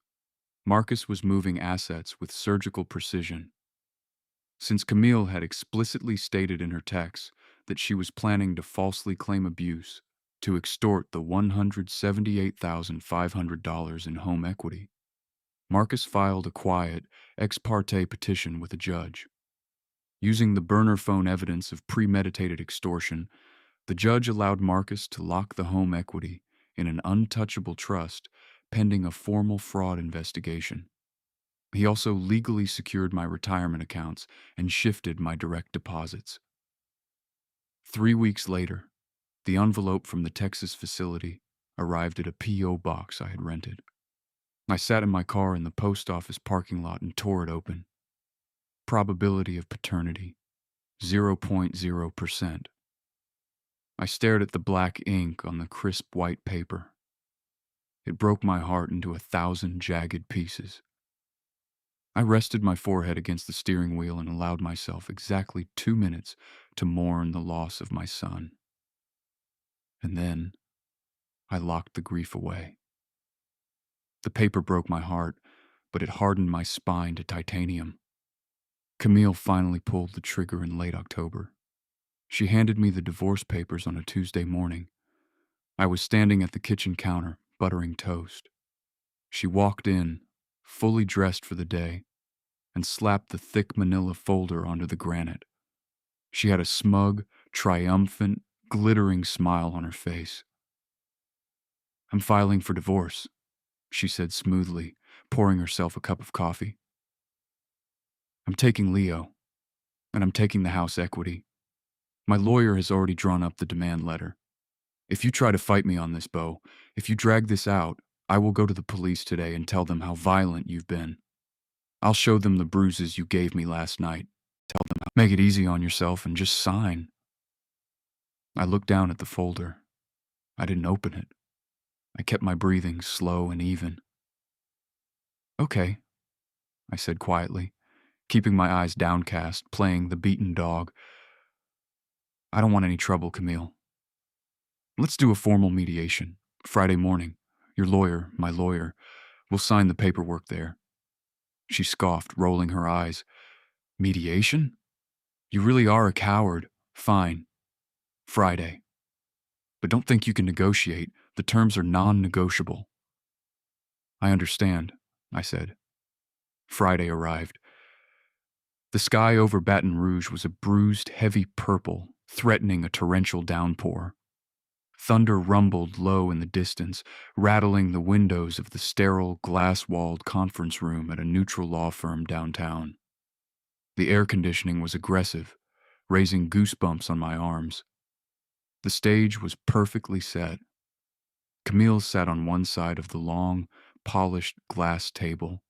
Marcus was moving assets with surgical precision. Since Camille had explicitly stated in her texts that she was planning to falsely claim abuse to extort the $178,500 in home equity, Marcus filed a quiet, ex parte petition with a judge. Using the burner phone evidence of premeditated extortion, the judge allowed Marcus to lock the home equity in an untouchable trust pending a formal fraud investigation. He also legally secured my retirement accounts and shifted my direct deposits. 3 weeks later, the envelope from the Texas facility arrived at a P.O. box I had rented. I sat in my car in the post office parking lot and tore it open. Probability of paternity, 0.0%. I stared at the black ink on the crisp white paper. It broke my heart into 1,000 jagged pieces. I rested my forehead against the steering wheel and allowed myself exactly 2 minutes to mourn the loss of my son. And then I locked the grief away. The paper broke my heart, but it hardened my spine to titanium. Camille finally pulled the trigger in late October. She handed me the divorce papers on a Tuesday morning. I was standing at the kitchen counter, buttering toast. She walked in, fully dressed for the day, and slapped the thick manila folder onto the granite. She had a smug, triumphant, glittering smile on her face. "I'm filing for divorce," she said smoothly, pouring herself a cup of coffee. "I'm taking Leo, and I'm taking the house equity. My lawyer has already drawn up the demand letter. If you try to fight me on this, Beau, if you drag this out, I will go to the police today and tell them how violent you've been. I'll show them the bruises you gave me last night. Tell them, make it easy on yourself and just sign." I looked down at the folder. I didn't open it. I kept my breathing slow and even. "Okay," I said quietly, keeping my eyes downcast, playing the beaten dog. "I don't want any trouble, Camille. Let's do a formal mediation. Friday morning. Your lawyer, my lawyer, will sign the paperwork there." She scoffed, rolling her eyes. "Mediation? You really are a coward. Fine. Friday. But don't think you can negotiate. The terms are non-negotiable." "I understand," I said. Friday arrived. The sky over Baton Rouge was a bruised, heavy purple, threatening a torrential downpour. Thunder rumbled low in the distance, rattling the windows of the sterile, glass-walled conference room at a neutral law firm downtown. The air conditioning was aggressive, raising goosebumps on my arms. The stage was perfectly set. Camille sat on one side of the long, polished glass table.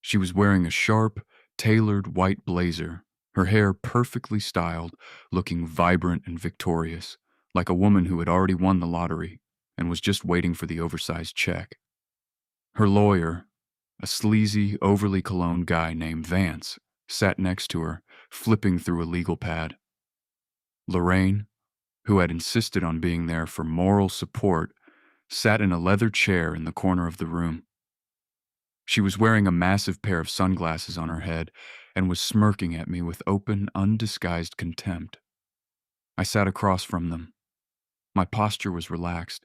She was wearing a sharp, tailored white blazer, her hair perfectly styled, looking vibrant and victorious, like a woman who had already won the lottery and was just waiting for the oversized check. Her lawyer, a sleazy, overly cologned guy named Vance, sat next to her, flipping through a legal pad. Lorraine, who had insisted on being there for moral support, sat in a leather chair in the corner of the room. She was wearing a massive pair of sunglasses on her head and was smirking at me with open, undisguised contempt. I sat across from them. My posture was relaxed.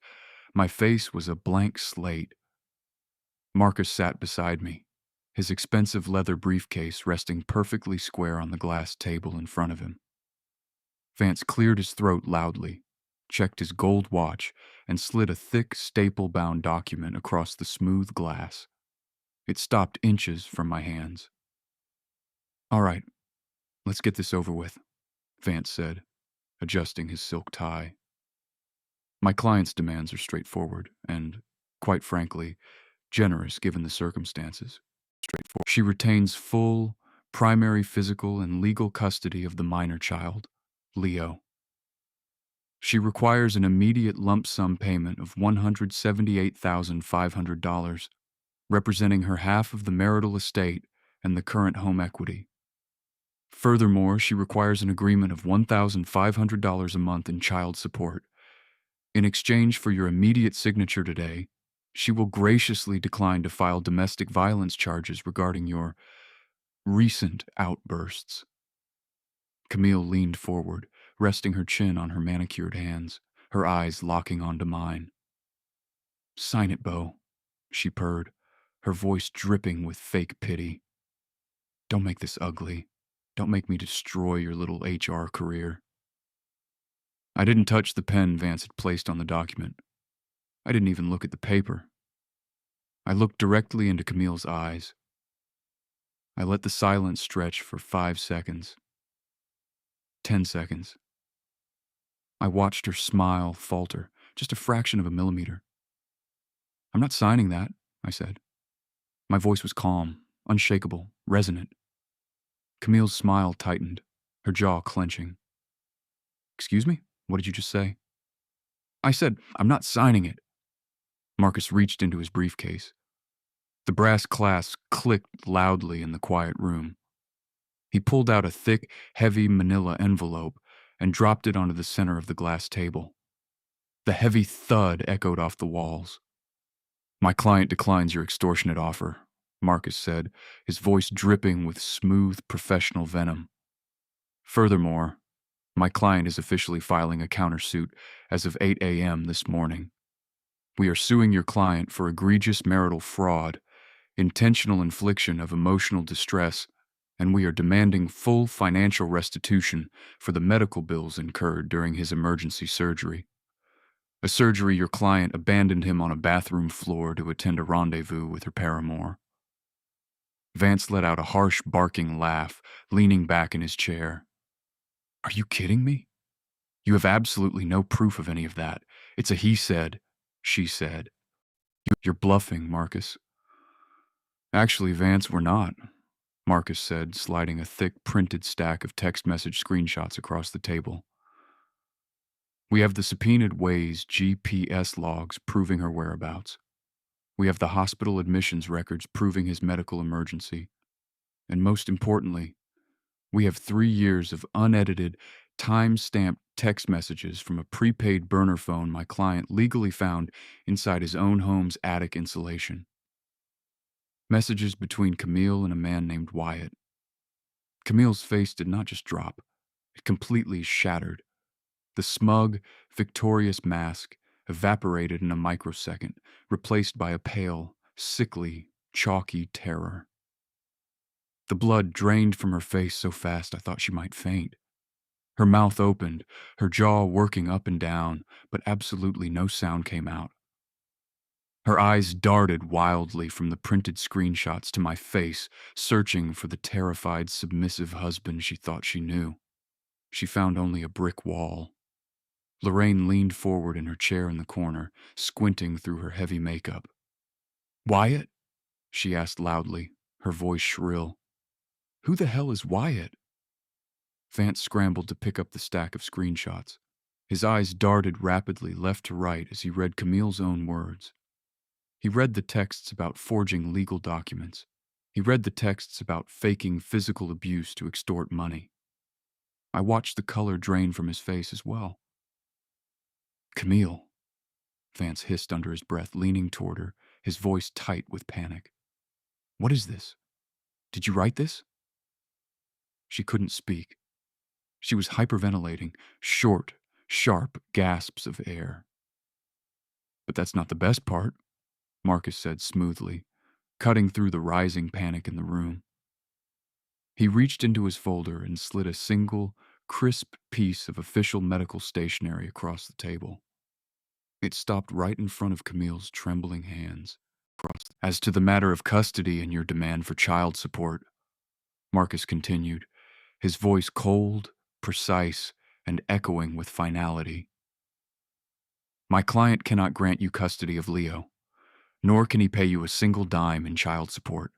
My face was a blank slate. Marcus sat beside me, his expensive leather briefcase resting perfectly square on the glass table in front of him. Vance cleared his throat loudly, checked his gold watch, and slid a thick, staple-bound document across the smooth glass. It stopped inches from my hands. "All right, let's get this over with," Vance said, adjusting his silk tie. "My client's demands are straightforward and, quite frankly, generous given the circumstances. She retains full, primary physical and legal custody of the minor child, Leo. She requires an immediate lump sum payment of $178,500, representing her half of the marital estate and the current home equity. Furthermore, she requires an agreement of $1,500 a month in child support. In exchange for your immediate signature today, she will graciously decline to file domestic violence charges regarding your recent outbursts." Camille leaned forward, resting her chin on her manicured hands, her eyes locking onto mine. "Sign it, Beau," she purred, her voice dripping with fake pity. "Don't make this ugly. Don't make me destroy your little HR career." I didn't touch the pen Vance had placed on the document. I didn't even look at the paper. I looked directly into Camille's eyes. I let the silence stretch for 5 seconds. 10 seconds. I watched her smile falter, just a fraction of a millimeter. "I'm not signing that," I said. My voice was calm, unshakable, resonant. Camille's smile tightened, her jaw clenching. "Excuse me? What did you just say?" "I said, I'm not signing it." Marcus reached into his briefcase. The brass clasp clicked loudly in the quiet room. He pulled out a thick, heavy manila envelope and dropped it onto the center of the glass table. The heavy thud echoed off the walls. "My client declines your extortionate offer," Marcus said, his voice dripping with smooth, professional venom. "Furthermore, my client is officially filing a countersuit as of 8 a.m. this morning. We are suing your client for egregious marital fraud, intentional infliction of emotional distress, and we are demanding full financial restitution for the medical bills incurred during his emergency surgery. A surgery your client abandoned him on a bathroom floor to attend a rendezvous with her paramour." Vance let out a harsh, barking laugh, leaning back in his chair. "Are you kidding me? You have absolutely no proof of any of that. It's a he said, she said. You're bluffing, Marcus." "Actually, Vance, we're not," Marcus said, sliding a thick, printed stack of text message screenshots across the table. "We have the subpoenaed Way's GPS logs proving her whereabouts. We have the hospital admissions records proving his medical emergency. And most importantly, we have 3 years of unedited, time-stamped text messages from a prepaid burner phone my client legally found inside his own home's attic insulation. Messages between Camille and a man named Wyatt." Camille's face did not just drop, it completely shattered. The smug, victorious mask evaporated in a microsecond, replaced by a pale, sickly, chalky terror. The blood drained from her face so fast I thought she might faint. Her mouth opened, her jaw working up and down, but absolutely no sound came out. Her eyes darted wildly from the printed screenshots to my face, searching for the terrified, submissive husband she thought she knew. She found only a brick wall. Lorraine leaned forward in her chair in the corner, squinting through her heavy makeup. "Wyatt?" she asked loudly, her voice shrill. "Who the hell is Wyatt?" Vance scrambled to pick up the stack of screenshots. His eyes darted rapidly left to right as he read Camille's own words. He read the texts about forging legal documents. He read the texts about faking physical abuse to extort money. I watched the color drain from his face as well. "Camille," Vance hissed under his breath, leaning toward her, his voice tight with panic. "What is this? Did you write this?" She couldn't speak. She was hyperventilating, short, sharp gasps of air. "But that's not the best part," Marcus said smoothly, cutting through the rising panic in the room. He reached into his folder and slid a single, crisp piece of official medical stationery across the table. It stopped right in front of Camille's trembling hands. As to the matter of custody and your demand for child support, Marcus continued, his voice cold, precise, and echoing with finality. My client cannot grant you custody of Leo, nor can he pay you a single dime in child support.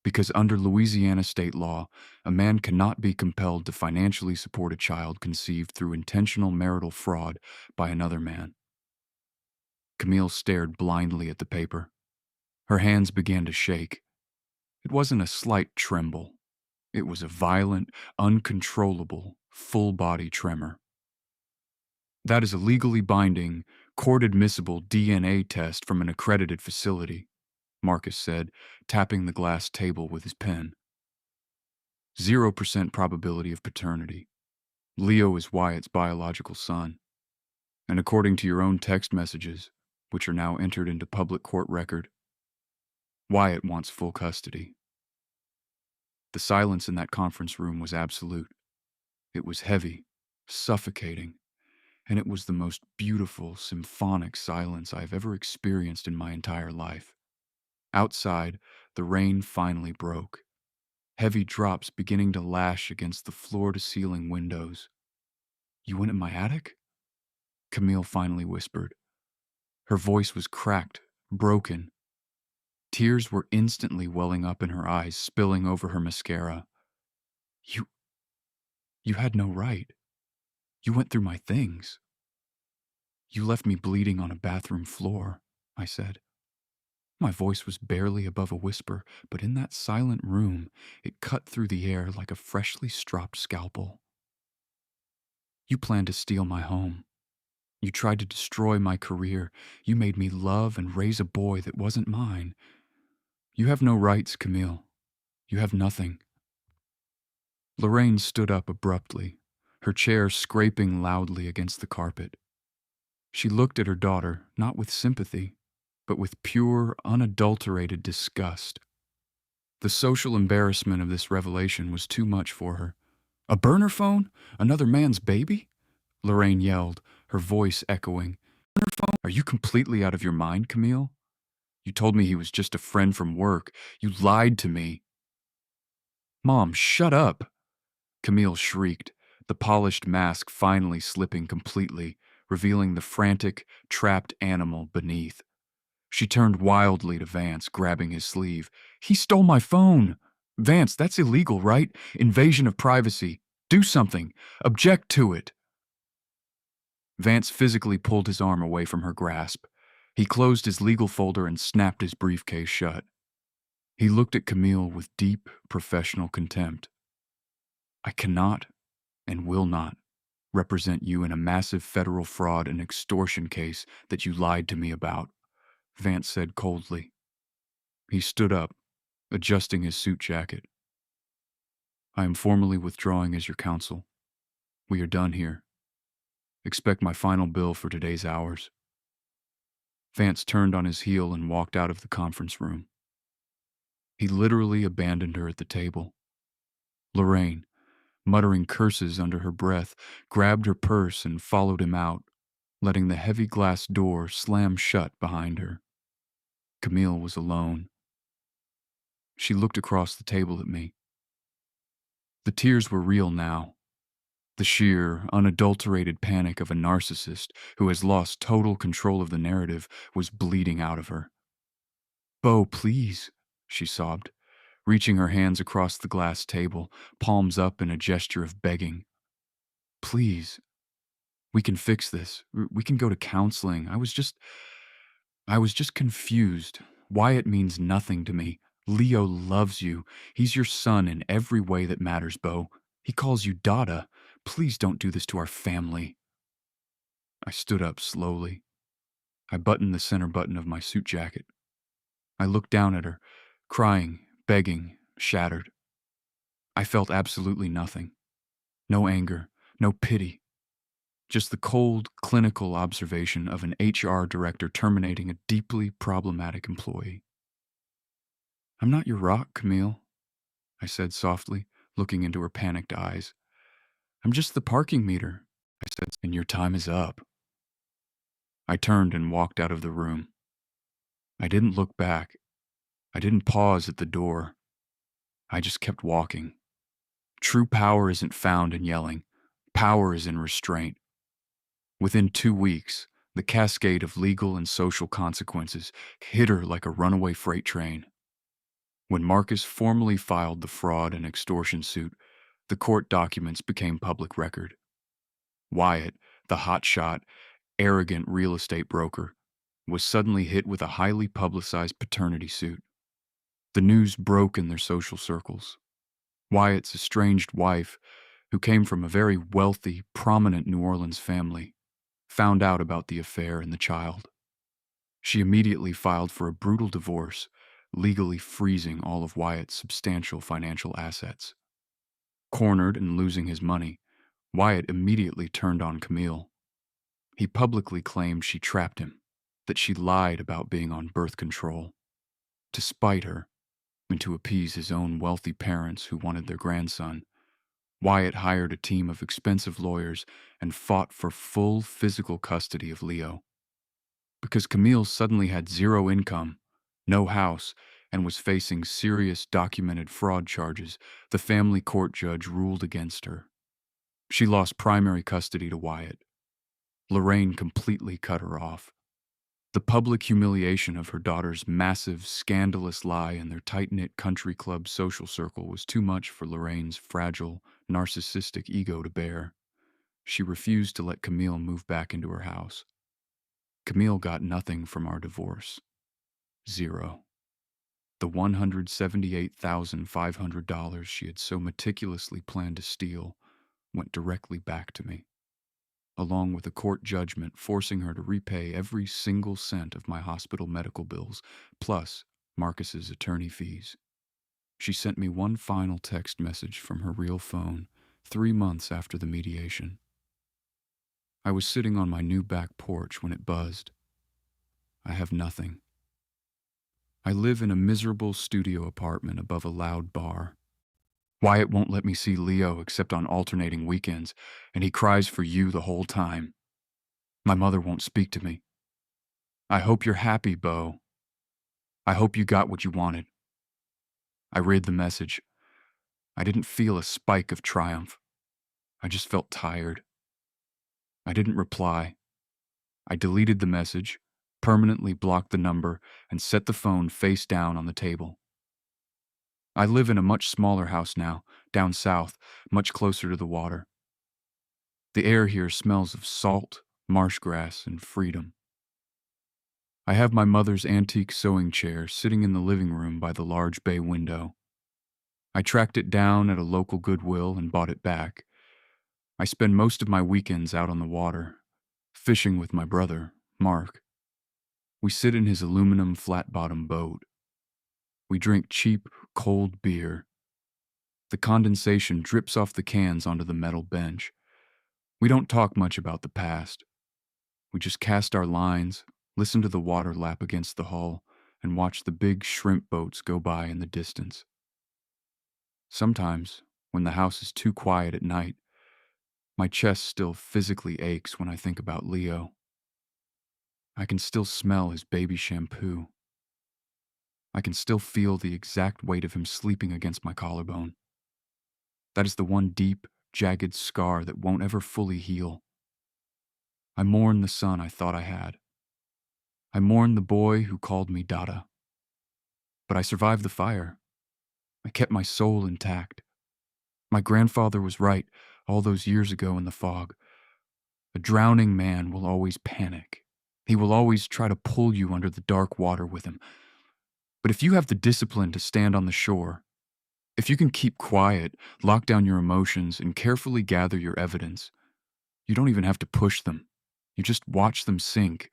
Because under Louisiana state law, a man cannot be compelled to financially support a child conceived through intentional marital fraud by another man. Camille stared blindly at the paper. Her hands began to shake. It wasn't a slight tremble. It was a violent, uncontrollable, full-body tremor. That is a legally binding, court-admissible DNA test from an accredited facility, Marcus said, tapping the glass table with his pen. 0% probability of paternity. Leo is Wyatt's biological son. And according to your own text messages, which are now entered into public court record, Wyatt wants full custody. The silence in that conference room was absolute. It was heavy, suffocating, and it was the most beautiful, symphonic silence I have ever experienced in my entire life. Outside, the rain finally broke, heavy drops beginning to lash against the floor-to-ceiling windows. You went in my attic? Camille finally whispered. Her voice was cracked, broken. Tears were instantly welling up in her eyes, spilling over her mascara. You had no right. You went through my things. You left me bleeding on a bathroom floor, I said. My voice was barely above a whisper, but in that silent room, it cut through the air like a freshly stropped scalpel. You planned to steal my home. You tried to destroy my career. You made me love and raise a boy that wasn't mine. You have no rights, Camille. You have nothing. Lorraine stood up abruptly, her chair scraping loudly against the carpet. She looked at her daughter, not with sympathy, but with pure, unadulterated disgust. The social embarrassment of this revelation was too much for her. A burner phone? Another man's baby? Lorraine yelled, her voice echoing. Burner phone? Are you completely out of your mind, Camille? You told me he was just a friend from work. You lied to me. Mom, shut up! Camille shrieked, the polished mask finally slipping completely, revealing the frantic, trapped animal beneath. She turned wildly to Vance, grabbing his sleeve. He stole my phone! Vance, that's illegal, right? Invasion of privacy. Do something. Object to it. Vance physically pulled his arm away from her grasp. He closed his legal folder and snapped his briefcase shut. He looked at Camille with deep, professional contempt. I cannot and will not represent you in a massive federal fraud and extortion case that you lied to me about, Vance said coldly. He stood up, adjusting his suit jacket. I am formally withdrawing as your counsel. We are done here. Expect my final bill for today's hours. Vance turned on his heel and walked out of the conference room. He literally abandoned her at the table. Lorraine, muttering curses under her breath, grabbed her purse and followed him out, letting the heavy glass door slam shut behind her. Camille was alone. She looked across the table at me. The tears were real now. The sheer, unadulterated panic of a narcissist who has lost total control of the narrative was bleeding out of her. Beau, please, she sobbed, reaching her hands across the glass table, palms up in a gesture of begging. Please. We can fix this. We can go to counseling. I was just confused. Wyatt means nothing to me. Leo loves you. He's your son in every way that matters, Beau. He calls you Dada. Please don't do this to our family. I stood up slowly. I buttoned the center button of my suit jacket. I looked down at her, crying, begging, shattered. I felt absolutely nothing. No anger, no pity. Just the cold, clinical observation of an HR director terminating a deeply problematic employee. I'm not your rock, Camille, I said softly, looking into her panicked eyes. I'm just the parking meter, I said, and your time is up. I turned and walked out of the room. I didn't look back. I didn't pause at the door. I just kept walking. True power isn't found in yelling. Power is in restraint. Within 2 weeks, the cascade of legal and social consequences hit her like a runaway freight train. When Marcus formally filed the fraud and extortion suit, the court documents became public record. Wyatt, the hotshot, arrogant real estate broker, was suddenly hit with a highly publicized paternity suit. The news broke in their social circles. Wyatt's estranged wife, who came from a very wealthy, prominent New Orleans family, found out about the affair and the child. She immediately filed for a brutal divorce, legally freezing all of Wyatt's substantial financial assets. Cornered and losing his money, Wyatt immediately turned on Camille. He publicly claimed she trapped him, that she lied about being on birth control. To spite her, and to appease his own wealthy parents who wanted their grandson, Wyatt hired a team of expensive lawyers and fought for full physical custody of Leo. Because Camille suddenly had zero income, no house, and was facing serious documented fraud charges, the family court judge ruled against her. She lost primary custody to Wyatt. Lorraine completely cut her off. The public humiliation of her daughter's massive, scandalous lie in their tight-knit country club social circle was too much for Lorraine's fragile, narcissistic ego to bear. She refused to let Camille move back into her house. Camille got nothing from our divorce. Zero. The $178,500 she had so meticulously planned to steal went directly back to me, along with a court judgment forcing her to repay every single cent of my hospital medical bills, plus Marcus's attorney fees. She sent me one final text message from her real phone 3 months after the mediation. I was sitting on my new back porch when it buzzed. I have nothing. I live in a miserable studio apartment above a loud bar. Wyatt won't let me see Leo except on alternating weekends, and he cries for you the whole time. My mother won't speak to me. I hope you're happy, Beau. I hope you got what you wanted. I read the message. I didn't feel a spike of triumph. I just felt tired. I didn't reply. I deleted the message, permanently blocked the number, and set the phone face down on the table. I live in a much smaller house now, down south, much closer to the water. The air here smells of salt, marsh grass, and freedom. I have my mother's antique sewing chair sitting in the living room by the large bay window. I tracked it down at a local Goodwill and bought it back. I spend most of my weekends out on the water, fishing with my brother, Mark. We sit in his aluminum flat-bottom boat. We drink cheap, cold beer. The condensation drips off the cans onto the metal bench. We don't talk much about the past. We just cast our lines, listen to the water lap against the hull, and watch the big shrimp boats go by in the distance. Sometimes, when the house is too quiet at night, my chest still physically aches when I think about Leo. I can still smell his baby shampoo. I can still feel the exact weight of him sleeping against my collarbone. That is the one deep, jagged scar that won't ever fully heal. I mourn the son I thought I had. I mourn the boy who called me Dada. But I survived the fire. I kept my soul intact. My grandfather was right all those years ago in the fog. A drowning man will always panic. He will always try to pull you under the dark water with him. But if you have the discipline to stand on the shore, if you can keep quiet, lock down your emotions, and carefully gather your evidence, you don't even have to push them. You just watch them sink,